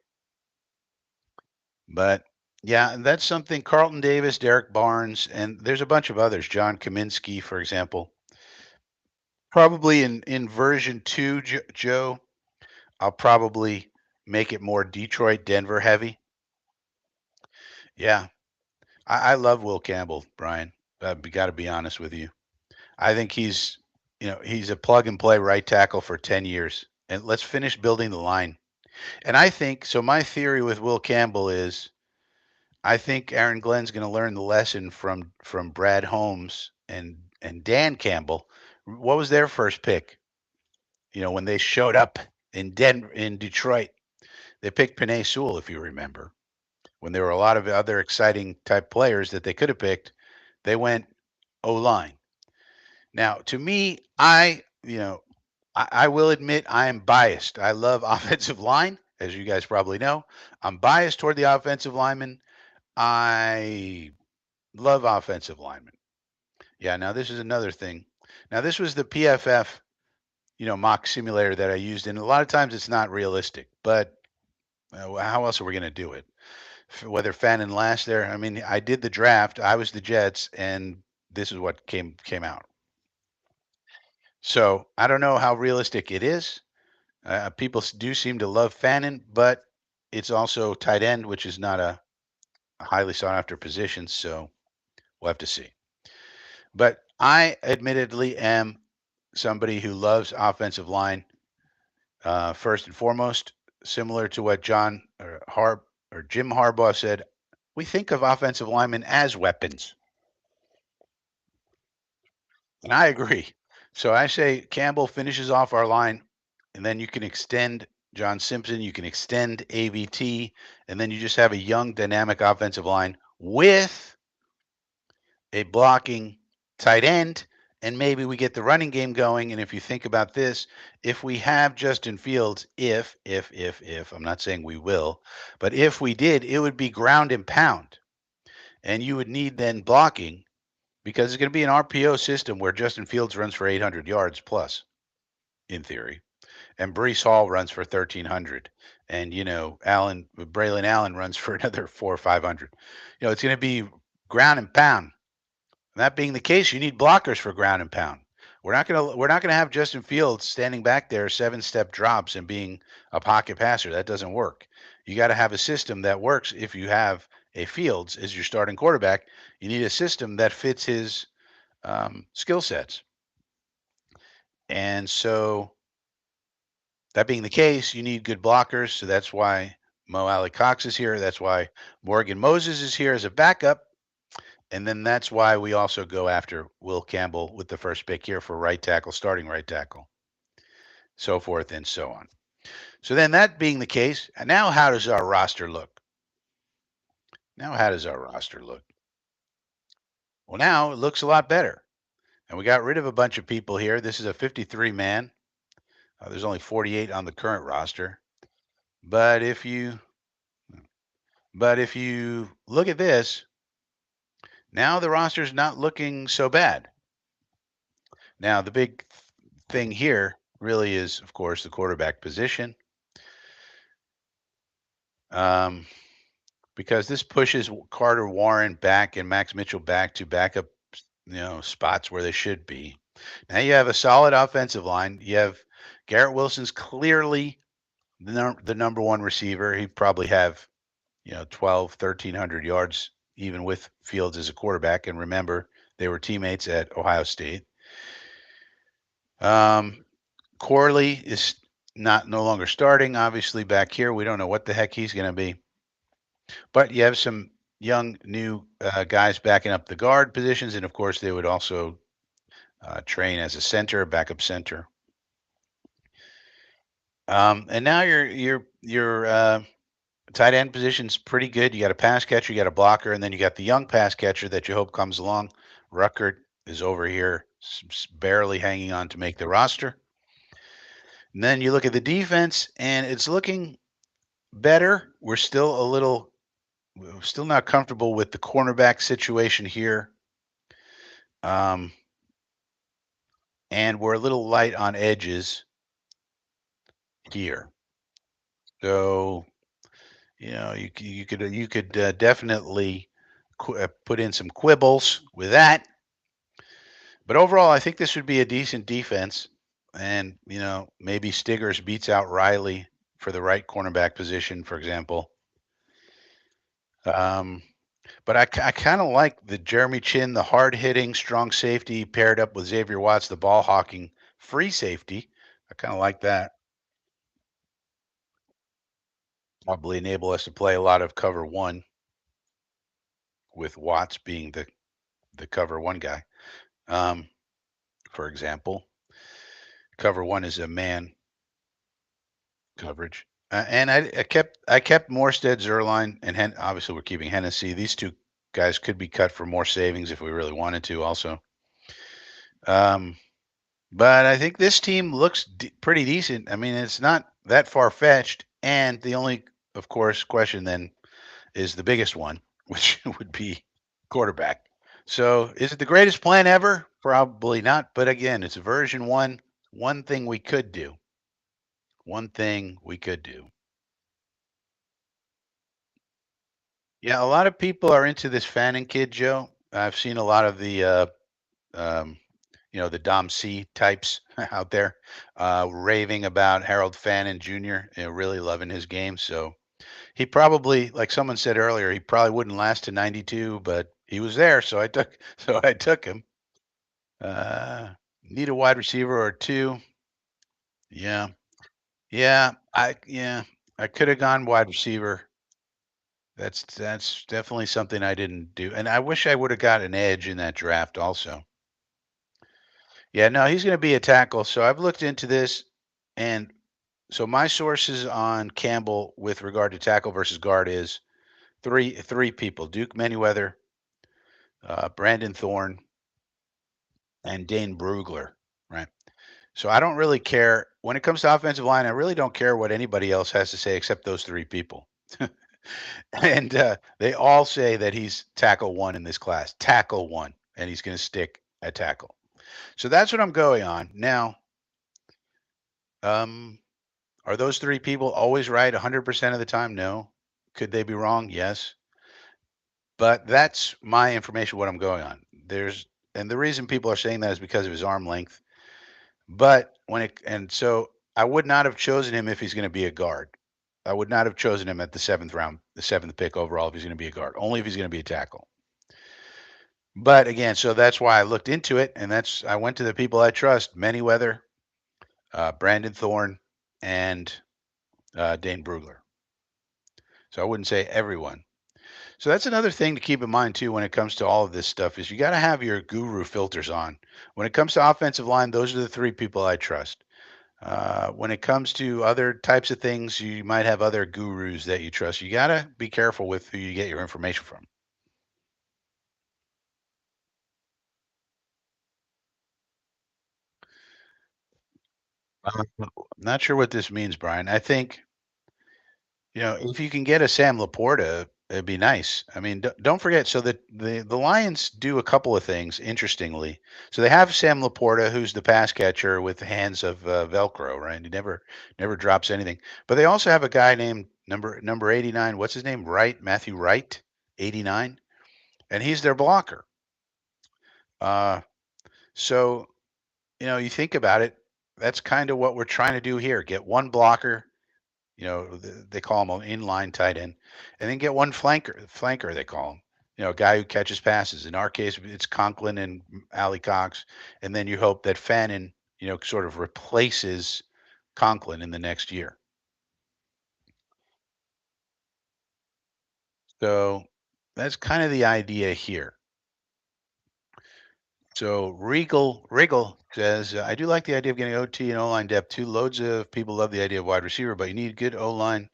But yeah, that's something. Carlton Davis, Derek Barnes, and there's a bunch of others. John Kaminsky, for example. Probably in version two, Joe, I'll probably make it more Detroit, Denver heavy. Yeah, I love Will Campbell, Brian. I've got to be honest with you. I think he's a plug and play right tackle for 10 years. And let's finish building the line. And I think so. My theory with Will Campbell is I think Aaron Glenn's going to learn the lesson from Brad Holmes and Dan Campbell. What was their first pick? When they showed up in Detroit, they picked Penei Sewell, if you remember. When there were a lot of other exciting type players that they could have picked, they went O line. Now, to me, I will admit I am biased. I love offensive line, as you guys probably know. I'm biased toward the offensive linemen. I love offensive linemen. Yeah, now this is another thing. Now this was the PFF, mock simulator that I used, and a lot of times it's not realistic. But how else are we going to do it? Whether Fannin last there, I mean, I did the draft. I was the Jets, and this is what came out. So I don't know how realistic it is. People do seem to love Fannin, but it's also tight end, which is not a highly sought after position. So we'll have to see. But I admittedly am somebody who loves offensive line first and foremost. Similar to what John or Jim Harbaugh said, we think of offensive linemen as weapons, and I agree. So I say Campbell finishes off our line, and then you can extend John Simpson, you can extend AVT, and then you just have a young, dynamic offensive line with a blocking tight end, and maybe we get the running game going. And if you think about this, if we have Justin Fields, if, I'm not saying we will, but if we did, it would be ground and pound. And you would need then blocking because it's going to be an RPO system where Justin Fields runs for 800 yards plus, in theory, and Brees Hall runs for 1,300, and Braylon Allen runs for another 400 or 500. It's going to be ground and pound. That being the case, you need blockers for ground and pound. We're not gonna have Justin Fields standing back there 7-step drops and being a pocket passer. That doesn't work. You got to have a system that works. If you have a Fields as your starting quarterback, you need a system that fits his skill sets. And so that being the case, you need good blockers. So that's why Mo Alley Cox is here. That's why Morgan Moses is here as a backup. And then that's why we also go after Will Campbell with the first pick here for right tackle, starting right tackle, so forth and so on. So then that being the case, now how does our roster look? Now how does our roster look? Well, now it looks a lot better. And we got rid of a bunch of people here. This is a 53 man. There's only 48 on the current roster. But if you look at this, now the roster's not looking so bad. Now the big thing here really is, of course, the quarterback position. Um, because this pushes Carter Warren back and Max Mitchell back to backup, spots where they should be. Now you have a solid offensive line. You have Garrett Wilson's clearly the number one receiver. He'd probably have, 12, 1,300 yards even with Fields as a quarterback. And remember, they were teammates at Ohio State. Um, Corley is no longer starting. Obviously, back here, we don't know what the heck he's going to be. But you have some young new guys backing up the guard positions, and of course, they would also train as a center, a backup center. And now your tight end position's pretty good. You got a pass catcher, you got a blocker, and then you got the young pass catcher that you hope comes along. Ruckert is over here barely hanging on to make the roster. And then you look at the defense, and it's looking better. We're still not comfortable with the cornerback situation here. Um, and we're a little light on edges here. So you could definitely put in some quibbles with that. But overall, I think this would be a decent defense, and maybe Stiggers beats out Riley for the right cornerback position, for example. Um, but I kind of like the Jeremy Chin, the hard hitting, strong safety paired up with Xavier Watts, the ball hawking free safety. I kind of like that. Probably enable us to play a lot of cover one with Watts being the cover one guy. Um, for example, cover one is a man coverage. And I kept Morstead, Zerline, and obviously we're keeping Hennessy. These two guys could be cut for more savings if we really wanted to. Also, um, but I think this team looks pretty decent. I mean, it's not that far fetched. And the only, of course, question then is the biggest one, which would be quarterback. So, is it the greatest plan ever? Probably not. But again, it's version one. One thing we could do. One thing we could do. Yeah, a lot of people are into this Fannin kid, Joe. I've seen a lot of um, the Dom C types out there raving about Harold Fannin Jr. Really loving his game. So he probably, like someone said earlier, he probably wouldn't last to 92, but he was there, so I took so I took him. Need a wide receiver or two. Yeah, I could have gone wide receiver. That's definitely something I didn't do, and I wish I would have got an edge in that draft also. Yeah, no, he's going to be a tackle. So I've looked into this, and so my sources on Campbell with regard to tackle versus guard is three people: Duke Manyweather, Brandon Thorne, and Dane Brugler. Right. So I don't really care when it comes to offensive line. I really don't care what anybody else has to say except those three people. And they all say that he's tackle one in this class, tackle one, and he's going to stick at tackle. So that's what I'm going on now. Um, are those three people always right 100% of the time? No. Could they be wrong? Yes. But that's my information. What I'm going on. And the reason people are saying that is because of his arm length. But so I would not have chosen him if he's going to be a guard. I would not have chosen him at the seventh round, the seventh pick overall, if he's going to be a guard. Only if he's going to be a tackle. But again, so that's why I looked into it, and I went to the people I trust: Manyweather, Brandon Thorne, and Dane Brugler. So I wouldn't say everyone. So that's another thing to keep in mind too when it comes to all of this stuff is you got to have your guru filters on. When it comes to offensive line, those are the three people I trust. When it comes to other types of things, you might have other gurus that you trust. You got to be careful with who you get your information from. Not sure what this means, Brian. I think if you can get a Sam Laporta, it'd be nice. I mean, don't forget. So the Lions do a couple of things interestingly. So they have Sam Laporta, who's the pass catcher with the hands of Velcro, right? He never drops anything. But they also have a guy named number 89. What's his name? Wright, Matthew Wright, 89, and he's their blocker. Uh, so you think about it. That's kind of what we're trying to do here. Get one blocker. They call him an inline tight end, and then get one flanker they call him. A guy who catches passes. In our case, it's Conklin and Ali Cox, and then you hope that Fannin, sort of replaces Conklin in the next year. So that's kind of the idea here. So Regal says, I do like the idea of getting OT and O line depth too. Loads of people love the idea of wide receiver, but you need good O line.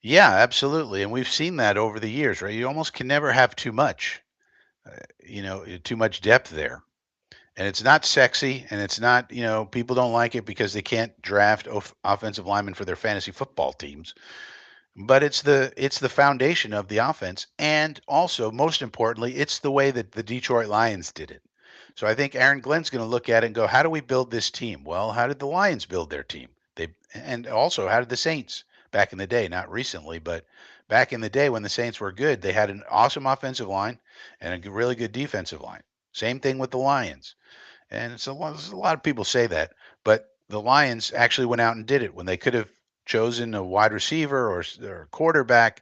Yeah, absolutely. And we've seen that over the years, right? You almost can never have too much, too much depth there. and it's not sexy, and it's not, people don't like it because they can't draft offensive linemen for their fantasy football teams. But it's the foundation of the offense, and also most importantly, it's the way that the Detroit Lions did it. So I think Aaron Glenn's going to look at it and go, "How do we build this team?" Well, how did the Lions build their team? And also how did the Saints back in the day, not recently, but back in the day when the Saints were good, they had an awesome offensive line and a really good defensive line. Same thing with the Lions. And a lot of people say that, but the Lions actually went out and did it when they could have chosen a wide receiver or quarterback,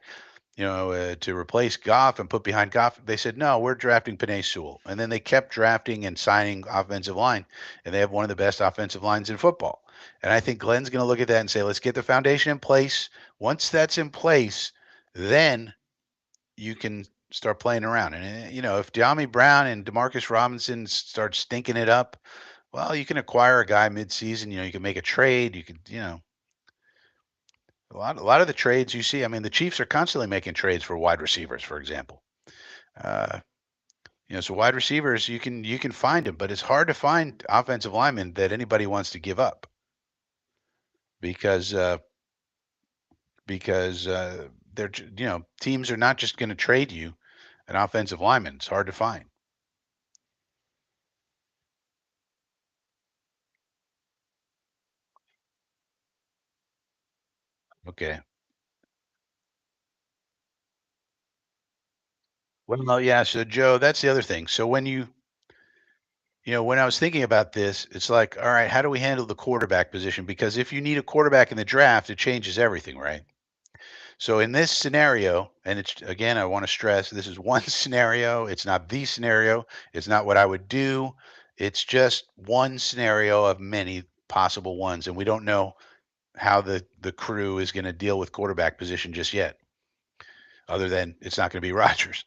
to replace Goff and put behind Goff. They said, no, we're drafting Penei Sewell. And then they kept drafting and signing offensive line, and they have one of the best offensive lines in football. And I think Glenn's going to look at that and say, let's get the foundation in place. Once that's in place, then you can start playing around. And, if De'Ami Brown and Demarcus Robinson start stinking it up, well, you can acquire a guy midseason. You can make a trade. You can, a lot of the trades you see. I mean, the Chiefs are constantly making trades for wide receivers, for example. Uh, so wide receivers you can find them, but it's hard to find offensive linemen that anybody wants to give up because they're teams are not just going to trade you an offensive lineman. It's hard to find. Okay. Well, no, yeah. So Joe, that's the other thing. So when I was thinking about this, it's like, all right, how do we handle the quarterback position? Because if you need a quarterback in the draft, it changes everything, right? So in this scenario, and it's again, I want to stress this is one scenario. It's not the scenario. It's not what I would do. It's just one scenario of many possible ones, and we don't know how the crew is going to deal with quarterback position just yet. Other than it's not going to be Rodgers,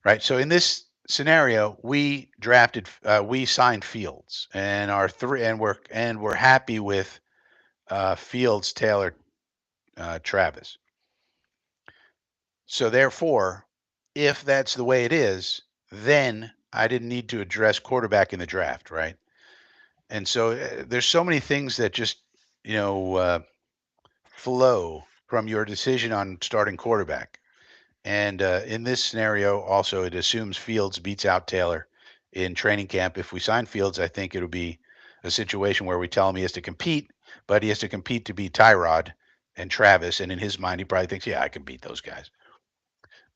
right? So in this scenario, we signed Fields, and our three, and we're happy with Fields, Taylor, Travis. So therefore, if that's the way it is, then I didn't need to address quarterback in the draft, right? And so there's so many things that just you know uh, flow from your decision on starting quarterback. And in this scenario, also, it assumes Fields beats out Taylor in training camp. If we sign Fields, I think it'll be a situation where we tell him he has to compete, but he has to compete to beat Tyrod and Travis. And in his mind, he probably thinks, yeah, I can beat those guys.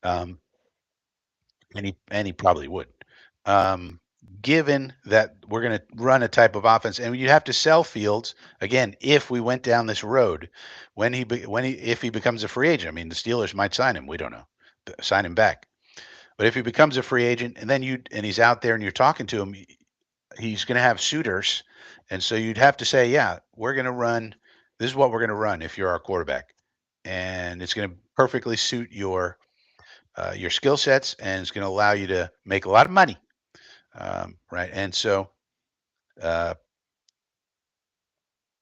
Um, and he probably would. Um, Given that we're going to run a type of offense, and you have to sell Fields again if we went down this road. If he becomes a free agent, I mean, the Steelers might sign him. We don't know, sign him back. But if he becomes a free agent, and he's out there and you're talking to him, he's going to have suitors, and so you'd have to say, yeah, we're going to run. This is what we're going to run if you're our quarterback, and it's going to perfectly suit your skill sets, and it's going to allow you to make a lot of money, right? And so, uh,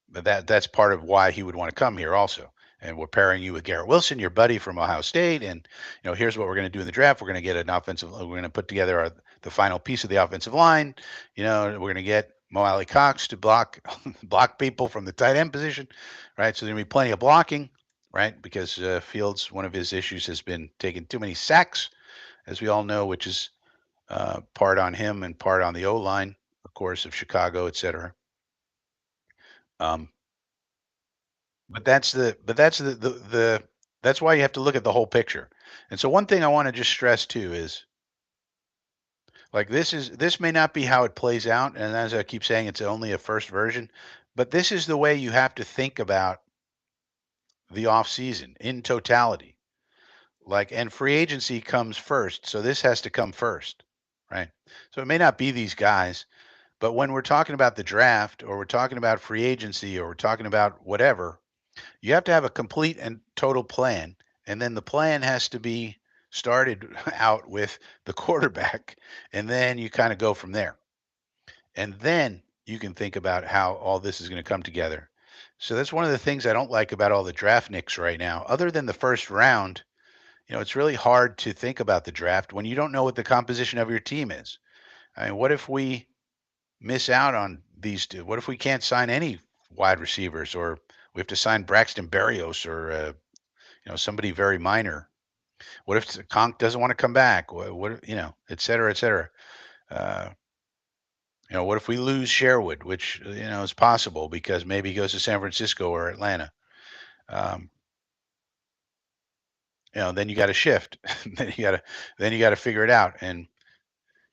but that's part of why he would want to come here also. And we're pairing you with Garrett Wilson, your buddy from Ohio State, and here's what we're going to do in the draft. We're going to get an offensive. We're going to put together the final piece of the offensive line. We're going to get Mo Alley Cox to block block people from the tight end position, right? So there's going to be plenty of blocking, right? Because Fields, one of his issues has been taking too many sacks, as we all know, which is part on him and part on the O line, of course, of Chicago, et cetera. Um, but that's why you have to look at the whole picture. And so one thing I want to just stress too is like this may not be how it plays out, and as I keep saying, it's only a first version, but this is the way you have to think about the off season in totality. Like, and free agency comes first, so this has to come first, right? So it may not be these guys, but when we're talking about the draft or we're talking about free agency or we're talking about whatever, you have to have a complete and total plan. And then the plan has to be started out with the quarterback. And then you kind of go from there. And then you can think about how all this is going to come together. So that's one of the things I don't like about all the draft nicks right now. Other than the first round, it's really hard to think about the draft when you don't know what the composition of your team is. I mean, what if we miss out on these two? What if we can't sign any wide receivers, or we have to sign Braxton Berrios, or somebody very minor? What if Conk doesn't want to come back? What et cetera, et cetera. Uh, what if we lose Sherwood, which is possible because maybe he goes to San Francisco or Atlanta? Um, then you got to shift. then you got to figure it out. And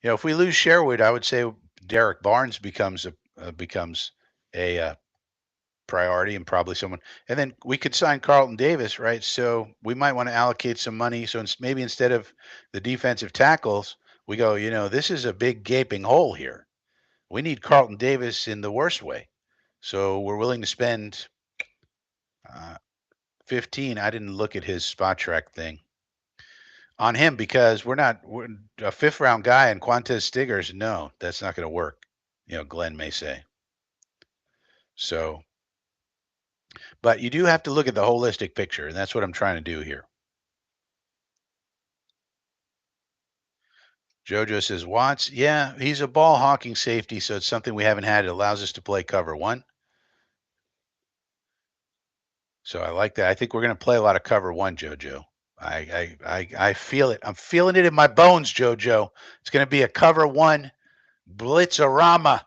if we lose Sherwood, I would say Derek Barnes becomes a priority and probably someone. And then we could sign Carlton Davis, right? So we might want to allocate some money. So maybe instead of the defensive tackles, we go, this is a big gaping hole here. We need Carlton Davis in the worst way. So we're willing to spend 15. I didn't look at his spot track thing on him because we're a fifth round guy and Quantez Stiggers. No, that's not going to work. Glenn may say. So, but you do have to look at the holistic picture, and that's what I'm trying to do here. Jojo says Watts, yeah, he's a ball hawking safety, so it's something we haven't had. It allows us to play cover one. So I like that. I think we're going to play a lot of cover one, Jojo. I feel it. I'm feeling it in my bones, Jojo. It's going to be a cover one blitzarama.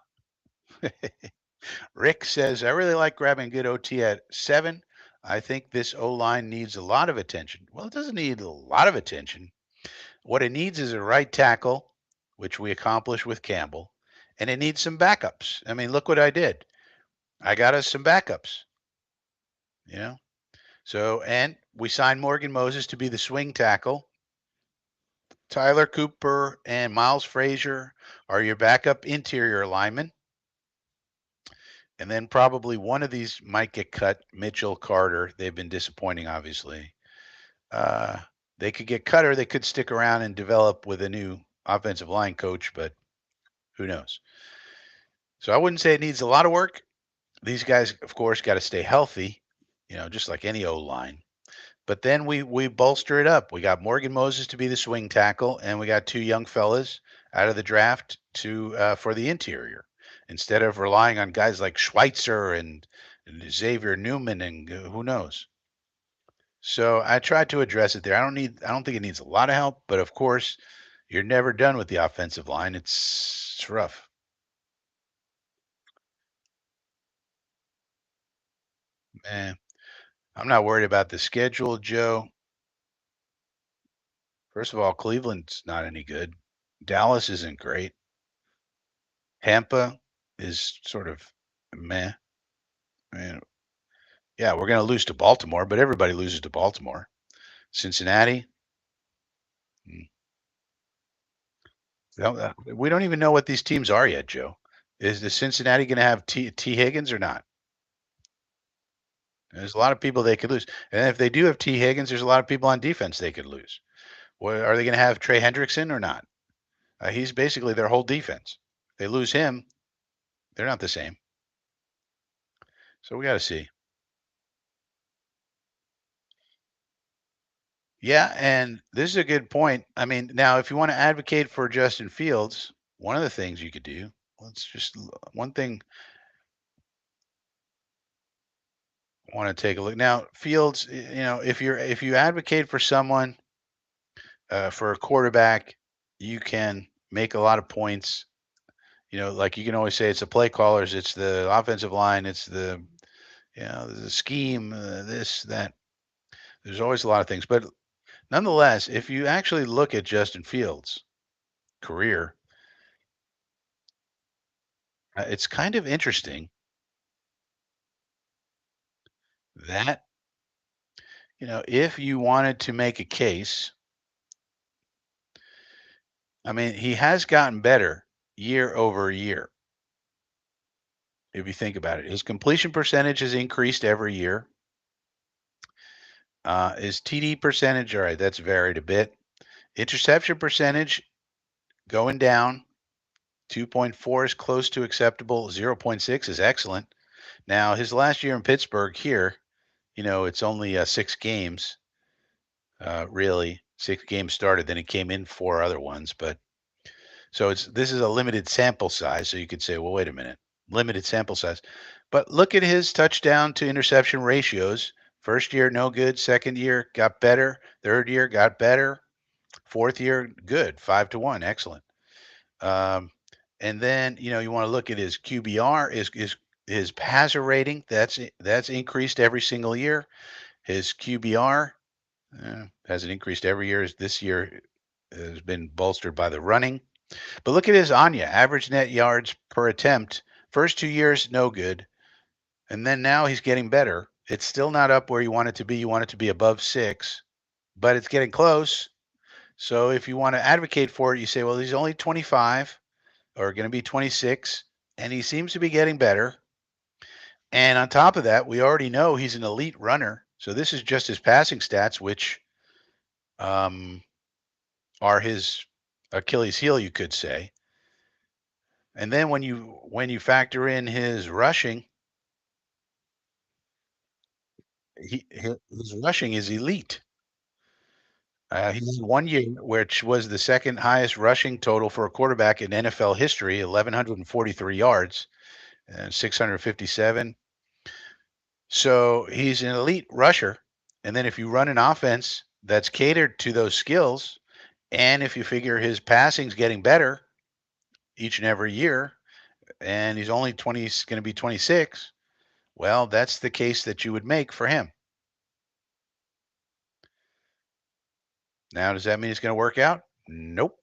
Rick says, I really like grabbing good OT at 7. I think this O line needs a lot of attention. Well, it doesn't need a lot of attention. What it needs is a right tackle, which we accomplished with Campbell, and it needs some backups. I mean, look what I did. I got us some backups, you know? So, and we signed Morgan Moses to be the swing tackle. Tyler Cooper and Miles Frazier are your backup interior linemen. And then probably one of these might get cut. Mitchell, Carter, they've been disappointing, obviously. Uh, they could get cut or they could stick around and develop with a new offensive line coach, but who knows? So I wouldn't say it needs a lot of work. These guys, of course, got to stay healthy, just like any O line. But then we bolster it up. We got Morgan Moses to be the swing tackle, and we got two young fellas out of the draft to for the interior, instead of relying on guys like Schweitzer and Xavier Newman and who knows. So I tried to address it there. I don't think it needs a lot of help, but of course, you're never done with the offensive line. It's rough. Man, I'm not worried about the schedule, Joe. First of all, Cleveland's not any good. Dallas isn't great. Tampa is sort of meh. I mean, yeah, we're going to lose to Baltimore, but everybody loses to Baltimore. Cincinnati, mm, we don't even know what these teams are yet, Joe. Is the Cincinnati going to have T Higgins or not? There's a lot of people they could lose, and if they do have T Higgins, there's a lot of people on defense they could lose. Well, are they going to have Trey Hendrickson or not? He's basically their whole defense. If they lose him, they're not the same. So we got to see. Yeah, and this is a good point. I mean, now if you want to advocate for Justin Fields, one of the things you could do, let's just one thing I want to take a look. Now, Fields, if you advocate for someone for a quarterback, you can make a lot of points. Like you can always say it's the play callers, it's the offensive line, it's the scheme, this, that. There's always a lot of things, but nonetheless, if you actually look at Justin Fields' career, it's kind of interesting that, if you wanted to make a case, I mean, he has gotten better year over year. If you think about it, his completion percentage has increased every year. His TD percentage, all right, that's varied a bit. Interception percentage going down. 2.4 is close to acceptable. 0.6 is excellent. Now, his last year in Pittsburgh here, it's only 6 games, really. 6 games started, then he came in 4 other ones. But So this is a limited sample size. So you could say, well, wait a minute, limited sample size. But look at his touchdown to interception ratios. First year, no good. Second year, got better. Third year, got better. Fourth year, good. 5-1. Excellent. Um, and then, you want to look at his QBR, his passer rating. That's increased every single year. His QBR hasn't increased every year. This year has been bolstered by the running. But look at his Anya, average net yards per attempt. First 2 years, no good. And then now he's getting better. It's still not up where you want it to be. You want it to be above 6, but it's getting close. So if you want to advocate for it, you say, well, he's only 25 or going to be 26, and he seems to be getting better. And on top of that, we already know he's an elite runner. So this is just his passing stats, which um, are his Achilles heel, you could say. And then when you factor in his rushing, his rushing is elite. He had 1 year, which was the second highest rushing total for a quarterback in NFL history, 1,143 yards and 657. So he's an elite rusher. And then if you run an offense that's catered to those skills, and if you figure his passing's getting better each and every year, and he's only going to be 26, well, that's the case that you would make for him. Now, does that mean it's going to work out? Nope.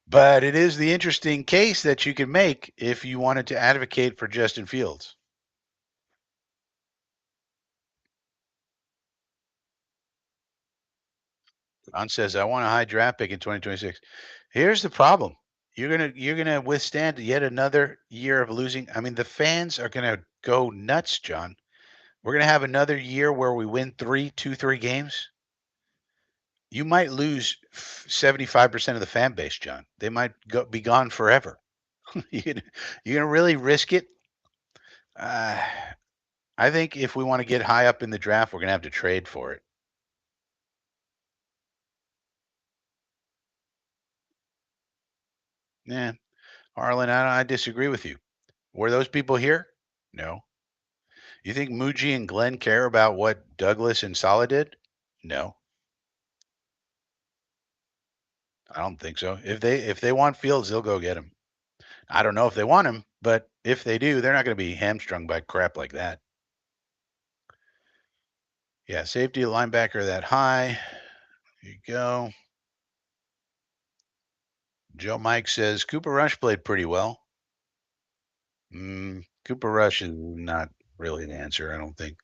But it is the interesting case that you can make if you wanted to advocate for Justin Fields. Don says, I want a high draft pick in 2026. Here's the problem. You're gonna withstand yet another year of losing. I mean, the fans are gonna go nuts, John. We're gonna have another year where we win 3 games. You might lose 75% of the fan base, John. They might be gone forever. You're gonna really risk it? Uh, I think if we want to get high up in the draft, we're gonna have to trade for it. Yeah, Harlan, I disagree with you. Were those people here? No. You think Muji and Glenn care about what Douglas and Sala did? No, I don't think so. If they want Fields, they'll go get him. I don't know if they want him, but if they do, they're not going to be hamstrung by crap like that. Yeah, safety linebacker that high. There you go. Joe Mike says Cooper Rush played pretty well. Cooper Rush is not really the answer, I don't think.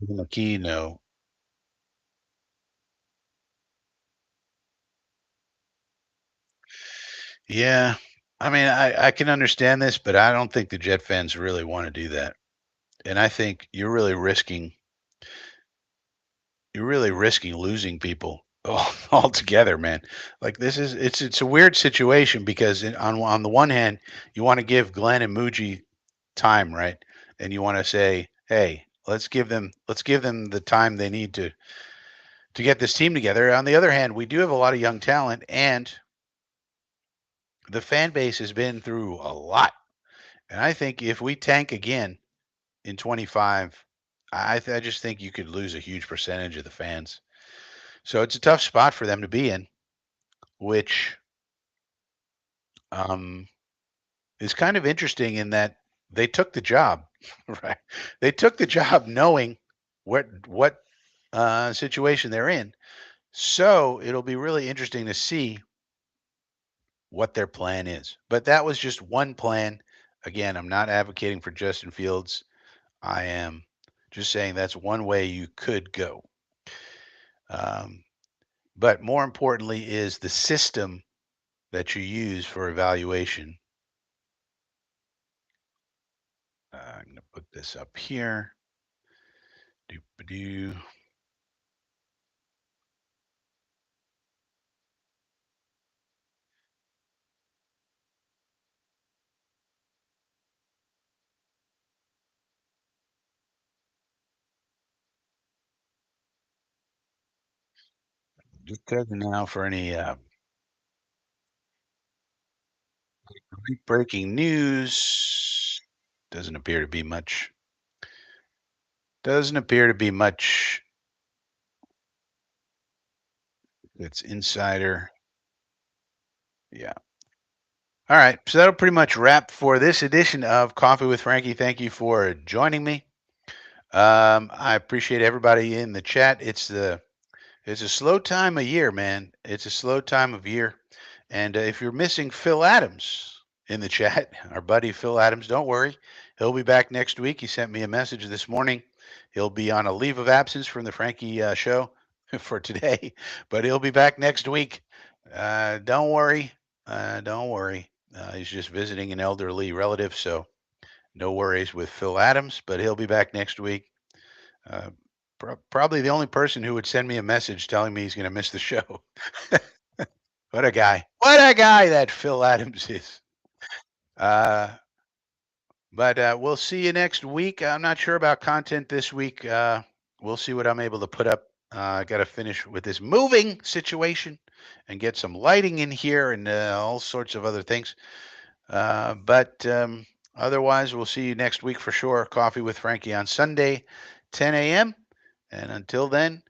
McKee, no. Yeah, I mean, I can understand this, but I don't think the Jet fans really want to do that. And I think you're really risking losing people altogether, man. Like it's a weird situation because on the one hand, you want to give Glenn and Muji time, right? And you want to say, hey, let's give them the time they need to get this team together. On the other hand, we do have a lot of young talent, and the fan base has been through a lot. And I think if we tank again in 25, I just think you could lose a huge percentage of the fans. So it's a tough spot for them to be in, which um, is kind of interesting in that they took the job, right? They took the job knowing what situation they're in. So it'll be really interesting to see what their plan is. But that was just one plan. Again, I'm not advocating for Justin Fields. I am just saying that's one way you could go. Um, but more importantly is the system that you use for evaluation. I'm going to put this up here. Do Just checking now for any breaking news. Doesn't appear to be much. Doesn't appear to be much. It's insider. Yeah. All right. So that'll pretty much wrap for this edition of Coffee with Frankie. Thank you for joining me. I appreciate everybody in the chat. It's a slow time of year, man. It's a slow time of year. And if you're missing Phil Adams in the chat, our buddy Phil Adams, don't worry. He'll be back next week. He sent me a message this morning. He'll be on a leave of absence from the Frankie show for today, but he'll be back next week. Don't worry. Don't worry. He's just visiting an elderly relative, so no worries with Phil Adams, but he'll be back next week. Uh, Probably the only person who would send me a message telling me he's going to miss the show. What a guy. What a guy that Phil Adams is. Uh, but we'll see you next week. I'm not sure about content this week. We'll see what I'm able to put up. I got to finish with this moving situation and get some lighting in here and all sorts of other things. But otherwise, we'll see you next week for sure. Coffee with Frankie on Sunday, 10 a.m. And until then,